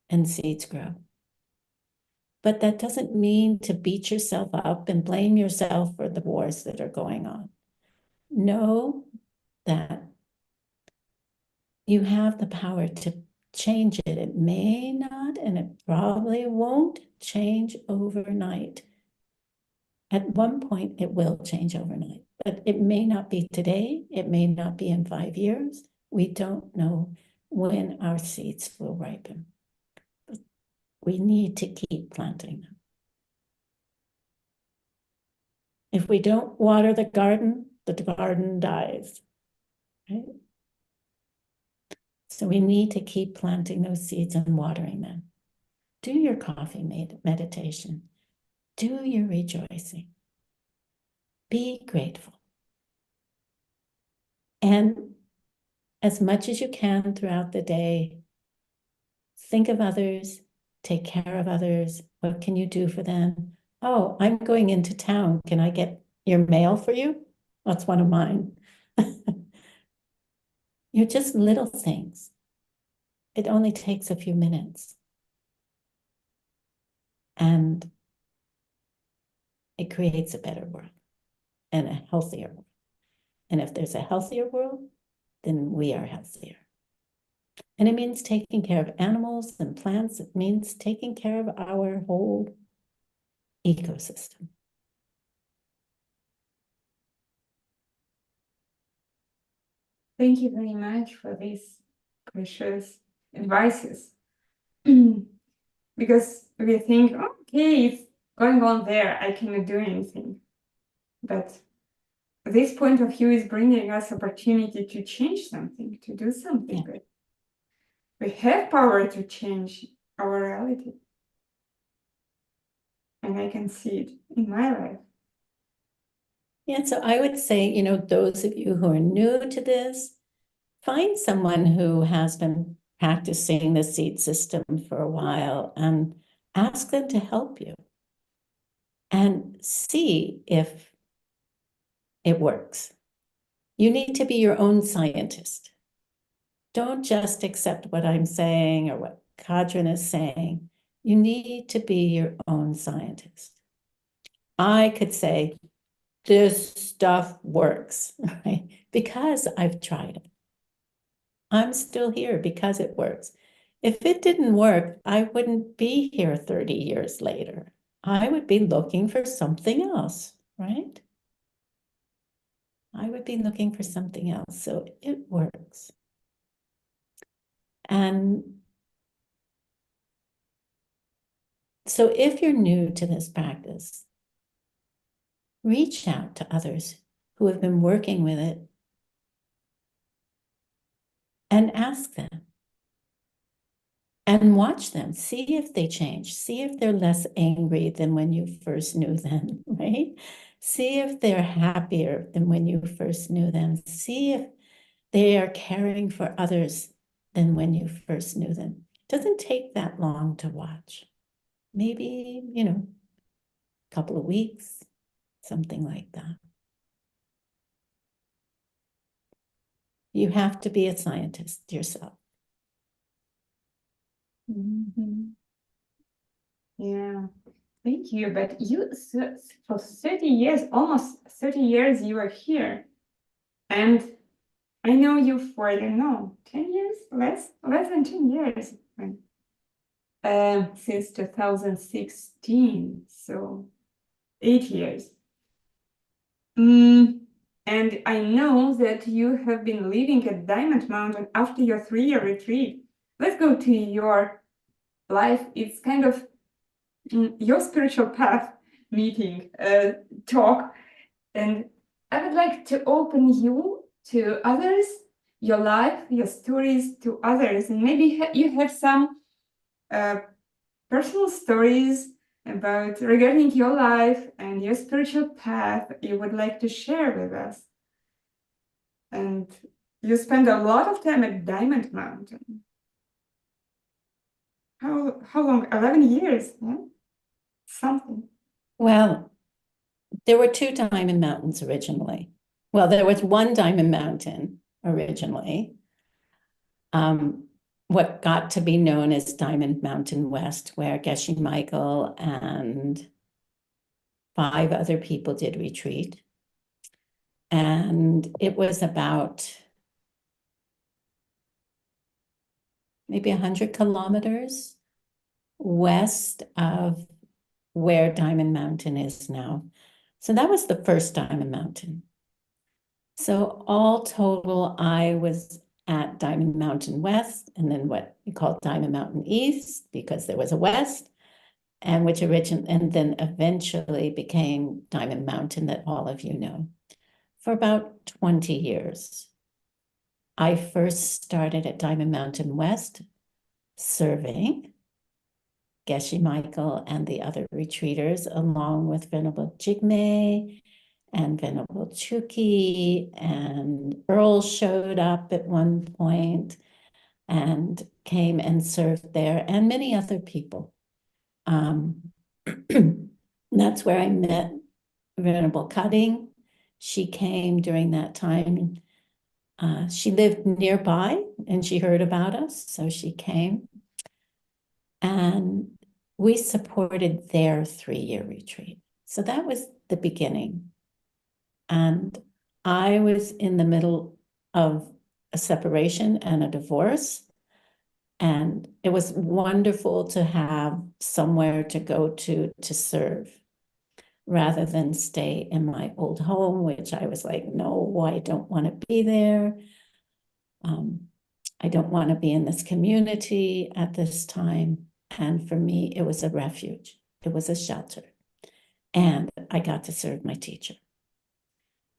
And seeds grow. But that doesn't mean to beat yourself up and blame yourself for the wars that are going on. Know that you have the power to change it. It may not, and it probably won't change overnight. At one point, it will change overnight, but it may not be today. It may not be in 5 years. We don't know when our seeds will ripen. But we need to keep planting them. If we don't water the garden dies, right? So we need to keep planting those seeds and watering them do your coffee meditation, do your rejoicing, be grateful. And as much as you can throughout the day, think of others, take care of others. What can you do for them? Oh, I'm going into town. Can I get your mail for you? That's one of mine. You're just little things. It only takes a few minutes. And it creates a better world and a healthier world. And if there's a healthier world, then we are healthier. And it means taking care of animals and plants. It means taking care of our whole ecosystem. Thank you very much for these precious advices. Because we think, okay, it's going on there, I cannot do anything. But this point of view is bringing us opportunity to change something, to do something good. We have power to change our reality. And I can see it in my life. Yeah, so I would say, those of you who are new to this, find someone who has been practicing the seed system for a while and ask them to help you and see if it works. You need to be your own scientist. Don't just accept what I'm saying or what Kadrin is saying. You need to be your own scientist. I could say, this stuff works, right? Because I've tried it. I'm still here because it works. If it didn't work, I wouldn't be here 30 years later. I would be looking for something else, right? I would be looking for something else. So it works. And so if you're new to this practice, reach out to others who have been working with it and ask them. And watch them, see if they change, see if they're less angry than when you first knew them, right? See if they're happier than when you first knew them. See if they are caring for others than when you first knew them. It doesn't take that long to watch. Maybe, a couple of weeks, something like that. You have to be a scientist yourself. Yeah, thank you. But you, for 30 years, almost 30 years, you are here. And I know you for, I don't know, 10 years? Less than 10 years. Since 2016, so 8 years. And I know that you have been living at Diamond Mountain after your 3-year retreat. Let's go to your life. It's kind of your spiritual path meeting, talk. And I would like to open you to others, your life, your stories to others. And maybe you have some personal stories about regarding your life and your spiritual path you would like to share with us. And you spend a lot of time at Diamond Mountain. How long? 11 years, yeah? Something. Well, there were 2 Diamond Mountains originally. Well, there was 1 Diamond Mountain originally. What got to be known as Diamond Mountain West, where Geshe Michael and 5 other people did retreat. And it was about maybe 100 kilometers west of where Diamond Mountain is now. So that was the first Diamond Mountain. So all total, I was at Diamond Mountain West, and then what we call Diamond Mountain East, because there was a West, and then eventually became Diamond Mountain that all of you know, for about 20 years. I first started at Diamond Mountain West serving, Geshe Michael and the other retreaters, along with Venerable Jigme and Venerable Chuki, and Earl showed up at one point and came and served there, and many other people. That's where I met Venerable Cutting. She came during that time. She lived nearby and she heard about us, so she came. And we supported their 3-year retreat. So that was the beginning. And I was in the middle of a separation and a divorce. And it was wonderful to have somewhere to go to serve, rather than stay in my old home, which I was like, no, I don't want to be there. I don't want to be in this community at this time. And for me, it was a refuge. It was a shelter. And I got to serve my teacher.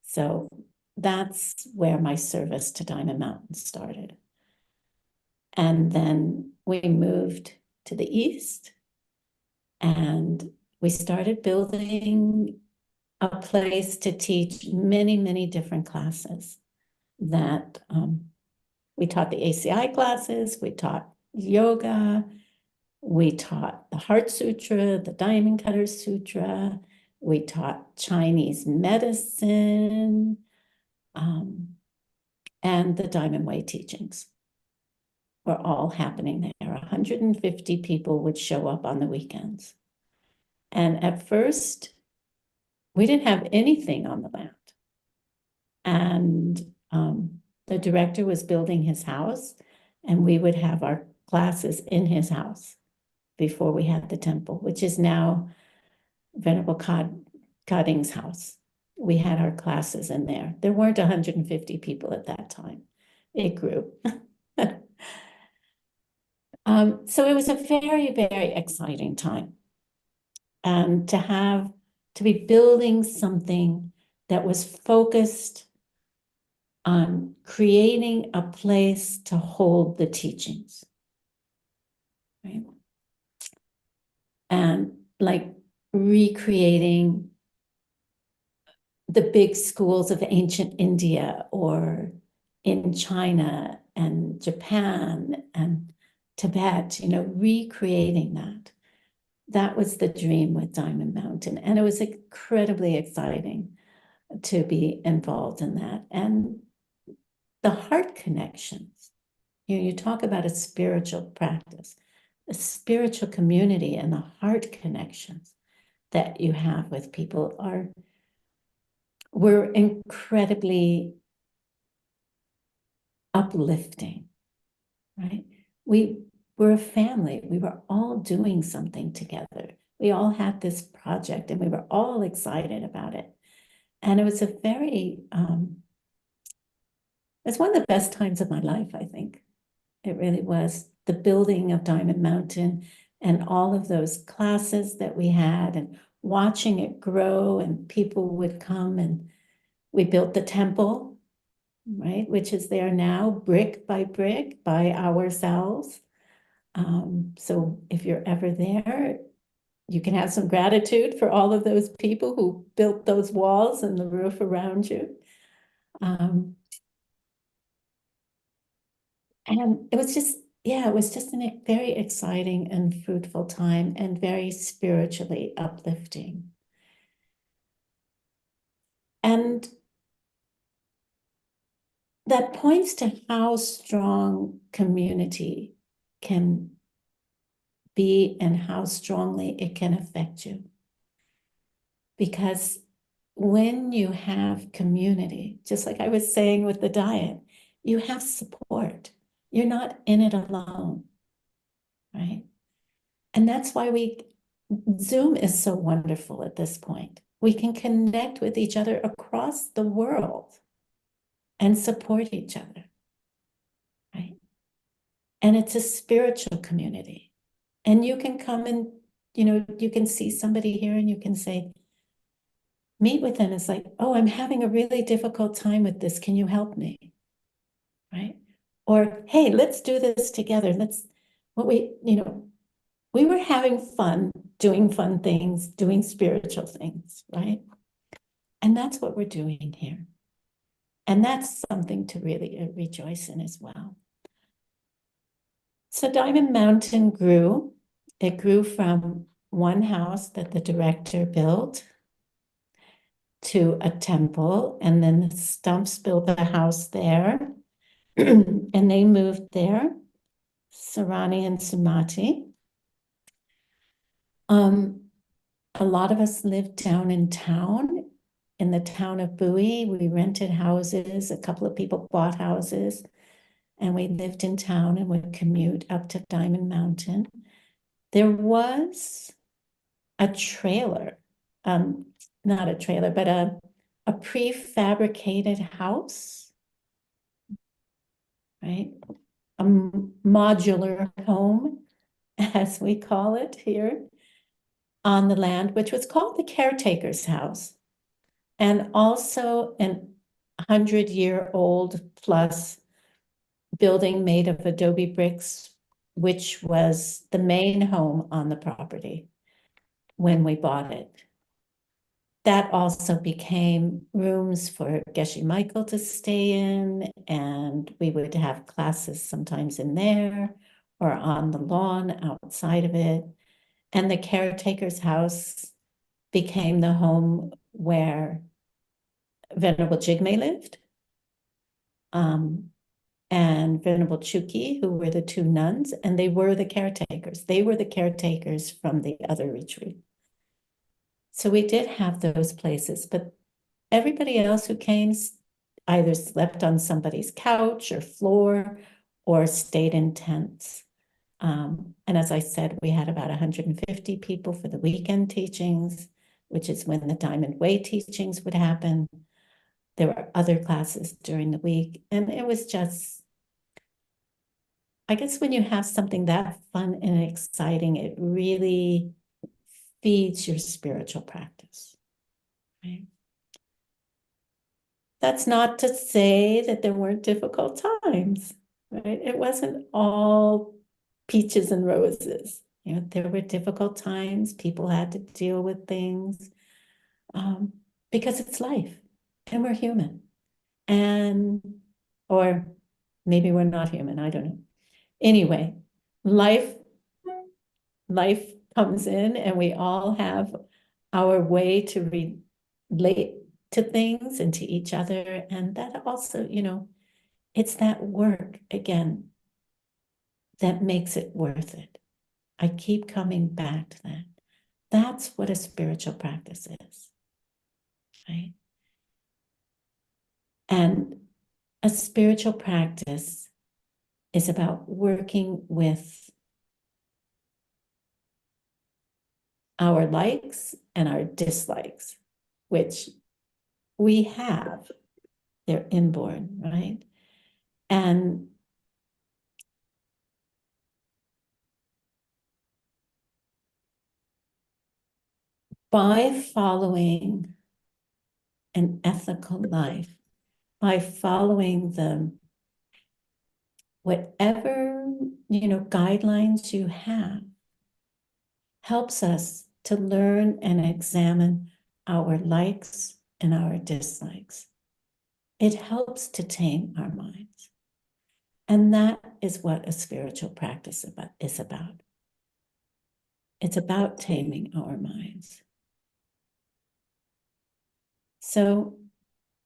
So that's where my service to Diamond Mountain started. And then we moved to the east and we started building a place to teach many, many different classes that we taught the ACI classes, we taught yoga, we taught the Heart Sutra, the Diamond Cutter Sutra, we taught Chinese medicine, and the Diamond Way teachings were all happening there. 150 people would show up on the weekends. And at first, we didn't have anything on the land. And the director was building his house, and we would have our classes in his house before we had the temple, which is now Venerable Cutting's house. We had our classes in there. There weren't 150 people at that time. It grew. So it was a very, very exciting time. And to be building something that was focused on creating a place to hold the teachings, right? And like recreating the big schools of ancient India or in China and Japan and Tibet, recreating that. That was the dream with Diamond Mountain. And it was incredibly exciting to be involved in that. And the heart connections, you talk about a spiritual practice, a spiritual community, and the heart connections that you have with people were incredibly uplifting, right? We were a family. We were all doing something together. We all had this project and we were all excited about it. And it was it's one of the best times of my life, I think. It really was. The building of Diamond Mountain and all of those classes that we had and watching it grow, and people would come, and we built the temple, right, which is there now, brick by ourselves. So if you're ever there, you can have some gratitude for all of those people who built those walls and the roof around you. And it was just a very exciting and fruitful time and very spiritually uplifting. And that points to how strong community can be and how strongly it can affect you. Because when you have community, just like I was saying with the diet, you have support. You're not in it alone, right? And that's why Zoom is so wonderful at this point. We can connect with each other across the world and support each other, right? And it's a spiritual community. And you can come and, you can see somebody here and you can say, meet with them. It's like, oh, I'm having a really difficult time with this. Can you help me? Right? Or, hey, let's do this together. We we were having fun, doing fun things, doing spiritual things, right? And that's what we're doing here. And that's something to really rejoice in as well. So Diamond Mountain grew. It grew from one house that the director built to a temple, and then the Stumps built a house there, and they moved there, Sarani and Sumati. A lot of us lived down in town, in the town of Bowie. We rented houses. A couple of people bought houses, and we lived in town and would commute up to Diamond Mountain. There was a trailer, not a trailer, but a prefabricated house, right? A modular home, as we call it here, on the land, which was called the caretaker's house, and also an 100-year-old plus building made of adobe bricks, which was the main home on the property when we bought it. That also became rooms for Geshe Michael to stay in, and we would have classes sometimes in there or on the lawn outside of it. And the caretaker's house became the home where Venerable Jigme lived, and Venerable Chuki, who were the two nuns, and they were the caretakers. They were the caretakers from the other retreat. So we did have those places, but everybody else who came either slept on somebody's couch or floor or stayed in tents. And as I said, we had about 150 people for the weekend teachings, which is when the Diamond Way teachings would happen. There were other classes during the week, and it was just, I guess when you have something that fun and exciting, it really feeds your spiritual practice, right? That's not to say that there weren't difficult times, right? It wasn't all peaches and roses. You know, there were difficult times. People had to deal with things, because it's life and we're human. And, or maybe we're not human, I don't know. Anyway, life comes in, and we all have our way to relate to things and to each other. And that also, you know, it's that work again that makes it worth it. I keep coming back to that. That's what a spiritual practice is, right? And a spiritual practice is about working with our likes and our dislikes, which we have. They're inborn, right? And by following an ethical life, by following the whatever, you know, guidelines you have, helps us to learn and examine our likes and our dislikes. It helps to tame our minds. And that is what a spiritual practice is about. It's about taming our minds. So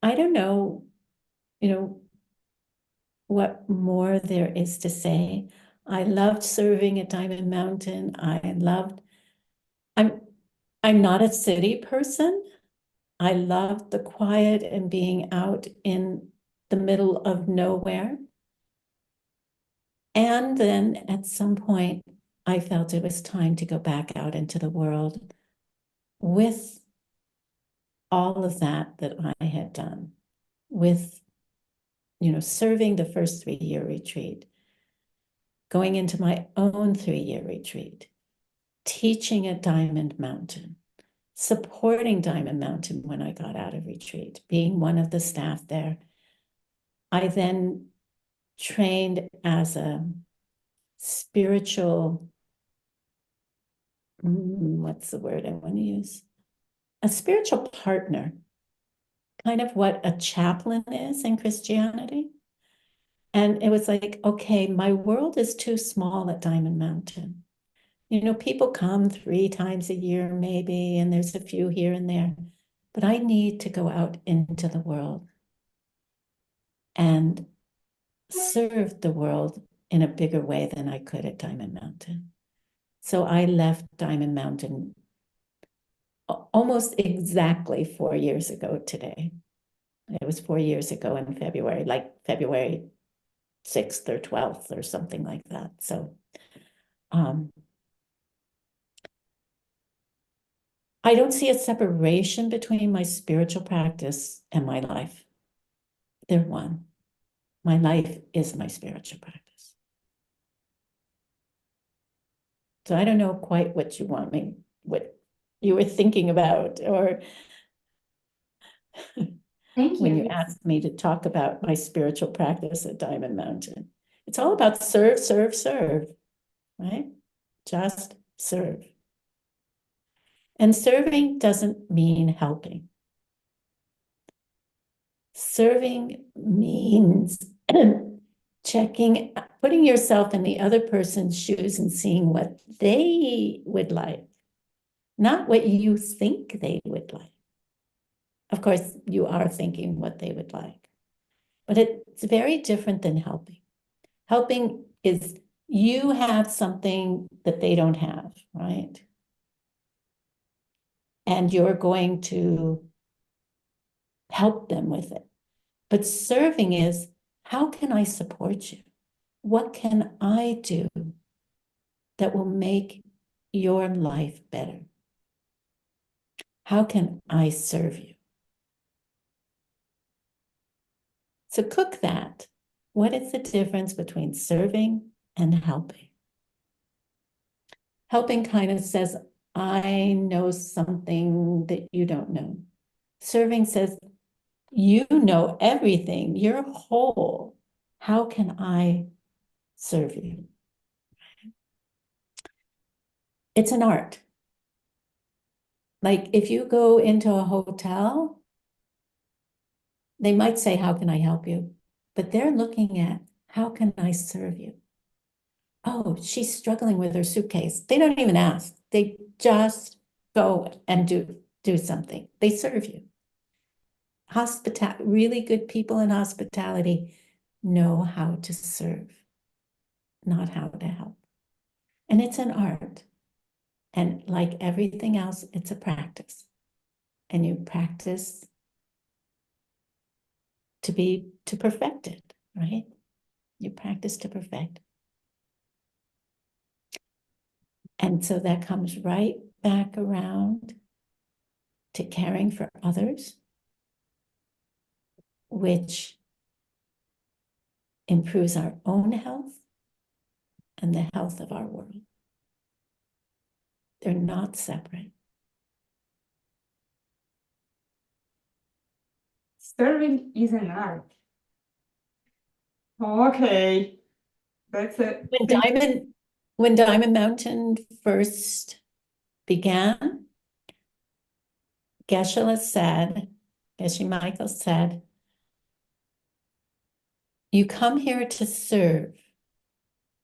I don't know, you know, what more there is to say. I loved serving at Diamond Mountain. I'm not a city person. I loved the quiet and being out in the middle of nowhere. And then at some point, I felt it was time to go back out into the world with all of that I had done, with, you know, serving the first 3-year retreat, going into my own 3-year retreat, teaching at Diamond Mountain, supporting Diamond Mountain when I got out of retreat, being one of the staff there. I then trained as a spiritual what's the word I want to use? A spiritual partner, kind of what a chaplain is in Christianity. And it was like, okay, my world is too small at Diamond Mountain. People come 3 times a year, maybe, and there's a few here and there, but I need to go out into the world and serve the world in a bigger way than I could at Diamond Mountain. So I left Diamond Mountain almost exactly 4 years ago today. It was 4 years ago in February, like February 6th or 12th or something like that. So I don't see a separation between my spiritual practice and my life. They're one. My life is my spiritual practice. So I don't know quite what you want me, what you were thinking about, or Thank when you you. asked me to talk about my spiritual practice at Diamond Mountain. It's all about serve, serve, serve, right? Just serve. And serving doesn't mean helping. Serving means putting yourself in the other person's shoes and seeing what they would like, not what you think they would like. Of course, you are thinking what they would like, but it's very different than helping. Helping is you have something that they don't have, right? And you're going to help them with it. But serving is, how can I support you? What can I do that will make your life better? How can I serve you? So cook that. What is the difference between serving and helping? Helping kind of says, I know something that you don't know. Serving says, you know everything, you're whole. How can I serve you? It's an art. Like if you go into a hotel, they might say, how can I help you? But they're looking at, how can I serve you? Oh, she's struggling with her suitcase. They don't even ask. They just go and do something. They serve you. Really good people in hospitality know how to serve, not how to help. And it's an art. And like everything else, it's a practice. And you practice to perfect it, right? You practice to perfect. And so that comes right back around to caring for others, which improves our own health and the health of our world. They're not separate. Serving is an art. Okay, that's a When Diamond Mountain first began, Geshe Michael said, you come here to serve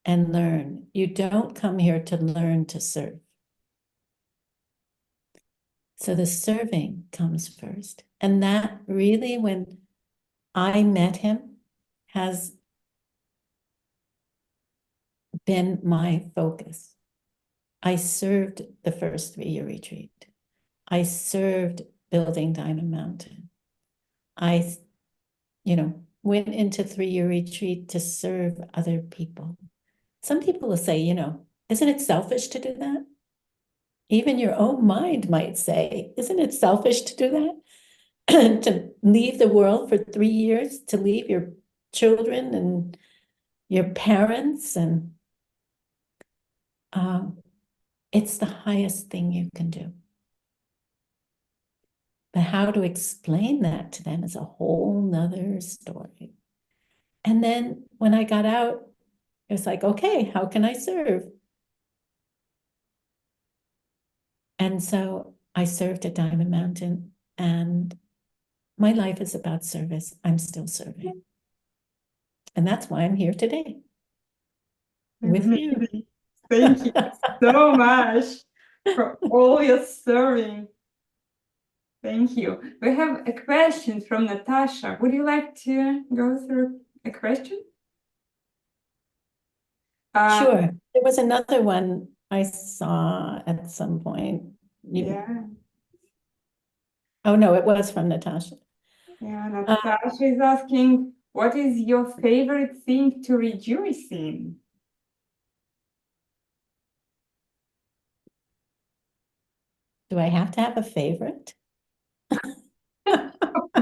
and learn. You don't come here to learn to serve. So the serving comes first. And that really, when I met him, has been my focus. I served the first 3-year retreat. I served building Diamond Mountain. I, went into 3-year retreat to serve other people. Some people will say, isn't it selfish to do that? Even your own mind might say, isn't it selfish to do that? To leave the world for 3 years, to leave your children and your parents, and it's the highest thing you can do. But how to explain that to them is a whole nother story. And then when I got out, it was like, okay, how can I serve? And so I served at Diamond Mountain, and my life is about service. I'm still serving. And that's why I'm here today with you. Amazing. Thank you so much for all your serving. Thank you. We have a question from Natasha. Would you like to go through a question? Sure. There was another one I saw at some point. Yeah. Oh, no, it was from Natasha. Yeah, Natasha is asking, what is your favorite thing to rejoice in? Do I have to have a favorite?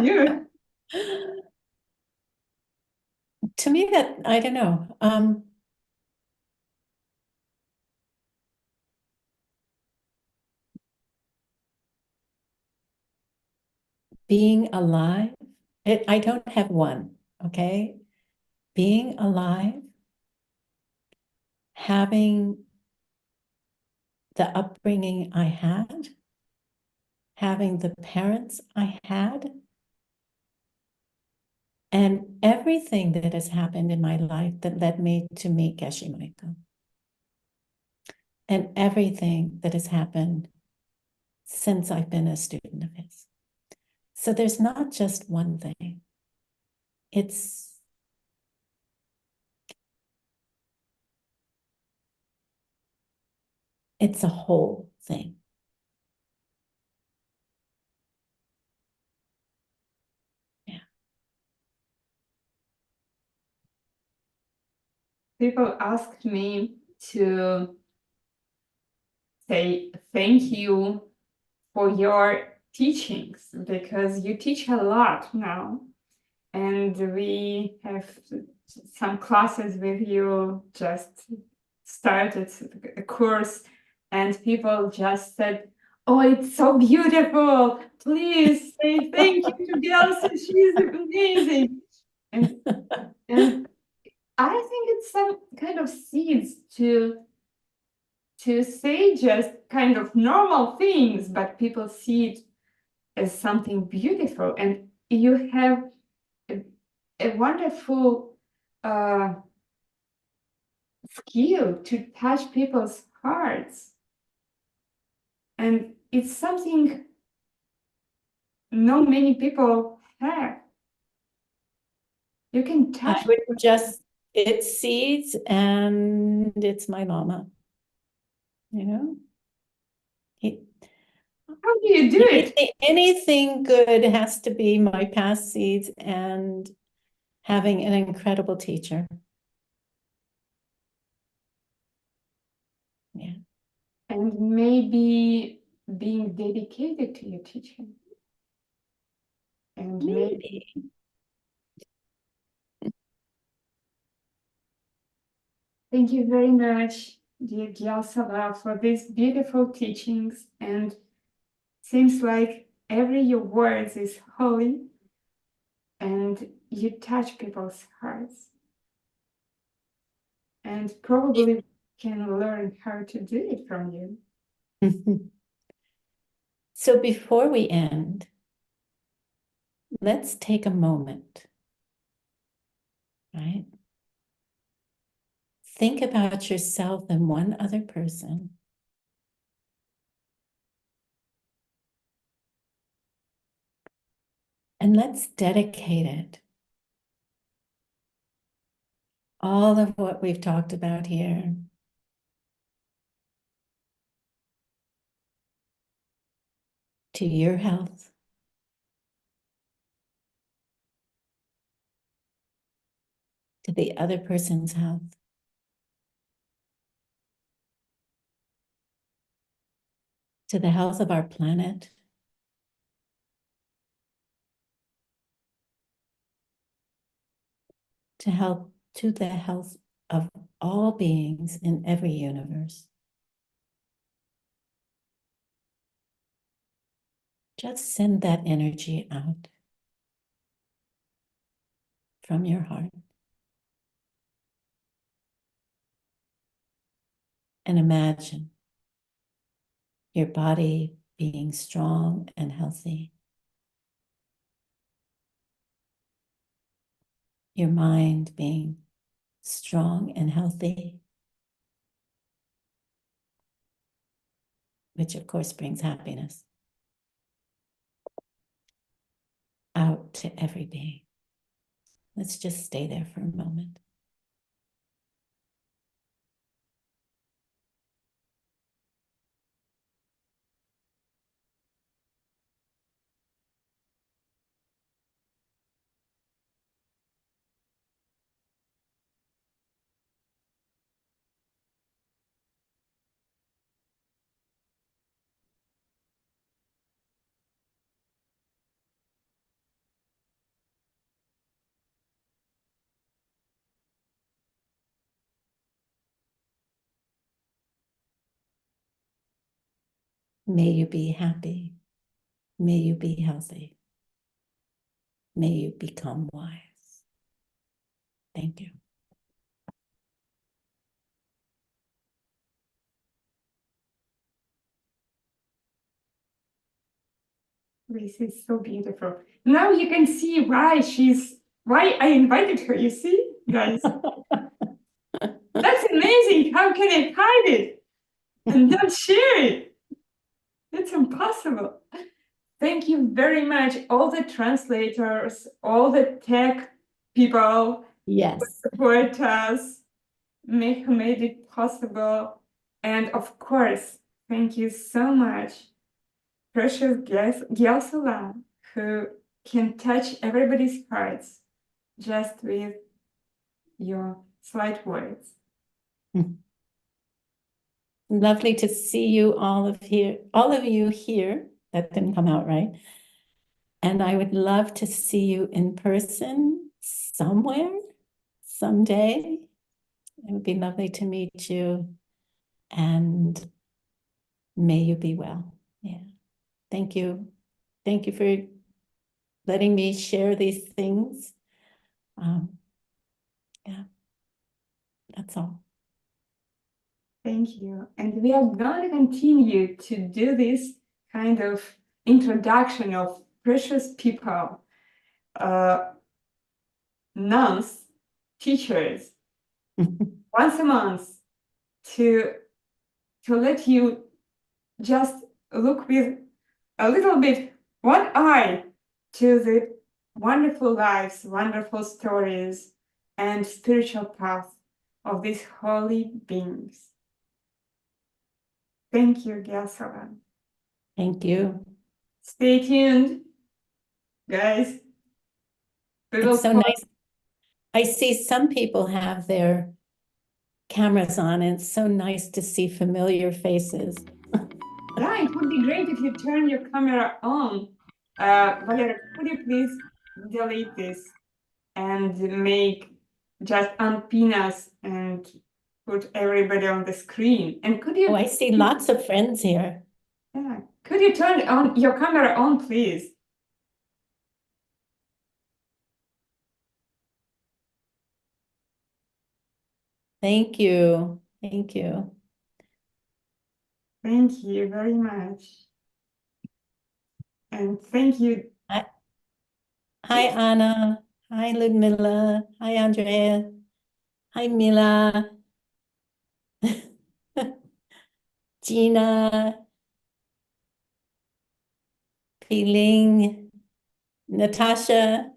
Yeah. To me, that, I don't know. Being alive, I don't have one, okay? Being alive, having the upbringing I had, having the parents I had, and everything that has happened in my life that led me to meet Geshe Michael. And everything that has happened since I've been a student of his. So there's not just one thing. It's a whole thing. Yeah. People asked me to say thank you for your teachings because you teach a lot now. And we have some classes with you, just started a course, and people just said, "Oh, it's so beautiful. Please say thank you to Ghyelse. She's amazing." And I think it's some kind of seeds to say just kind of normal things, but people see it as something beautiful. And you have a wonderful skill to touch people's hearts. And it's something not many people have. You can I touch. would just, it's seeds and it's my mama, you know? How do you do it? Anything good has to be my past seeds and having an incredible teacher. Yeah. And maybe being dedicated to your teaching. And maybe. Thank you very much, dear Ghyalse, for these beautiful teachings. And seems like every your words is holy and you touch people's hearts. And probably can learn how to do it from you. So before we end, let's take a moment, right? Think about yourself and one other person. And let's dedicate it. All of what we've talked about here to your health, to the other person's health, to the health of our planet, to the health of all beings in every universe. Just send that energy out from your heart. And imagine your body being strong and healthy, your mind being strong and healthy, which of course brings happiness out to every being. Let's just stay there for a moment. May you be happy. May you be healthy. May you become wise. Thank you. This is so beautiful. Now you can see why I invited her, you see, guys? That's amazing. How can I hide it and not share it? It's impossible. Thank you very much, all the translators, all the tech people Yes. who support us, who made it possible. And of course, thank you so much, precious Ghyalse, who can touch everybody's hearts just with your slight words. Lovely to see you all of you here. That didn't come out right. And I would love to see you in person somewhere, someday. It would be lovely to meet you. And may you be well. Yeah. Thank you. Thank you for letting me share these things. Yeah, that's all. Thank you. And we are going to continue to do this kind of introduction of precious people, nuns, teachers, once a month to let you just look with a little bit one eye to the wonderful lives, wonderful stories, and spiritual path of these holy beings. Thank you, Ghyalse. Thank you. Stay tuned, guys. It's so nice. I see some people have their cameras on, and it's so nice to see familiar faces. Yeah, it would be great if you turn your camera on. Valeria, could you please delete this and just unpin us and put everybody on the screen? And could you? Oh, I see lots of friends here. Yeah. Could you turn on your camera on, please? Thank you. Thank you. Thank you very much. And thank you. Hi, Anna. Hi, Ludmila. Hi, Andrea. Hi, Mila. Gina. Piling. Natasha.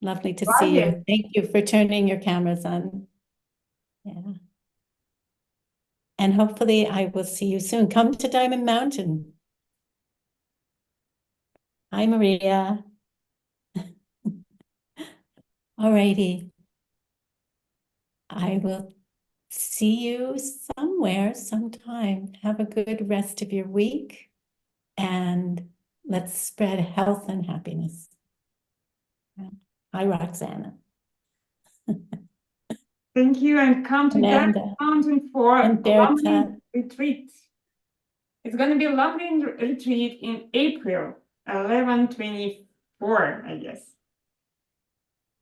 Lovely to see you. Thank you for turning your cameras on. Yeah. And hopefully I will see you soon. Come to Diamond Mountain. Hi, Maria. All righty. I will see you somewhere, sometime. Have a good rest of your week. And let's spread health and happiness. Hi, Roxana. Thank you, and come to Diamond Mountain for a lovely retreat. It's going to be a lovely retreat in April 11/24, I guess.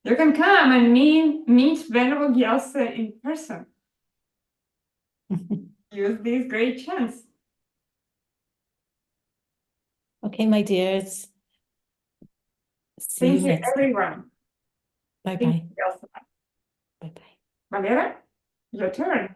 You can come and meet Venerable Ghyalse in person. Use this great chance. Okay, my dears. See Thank you you, next time. everyone. Bye Thank bye. you, Ghyelse. Bye bye. Valera, your turn.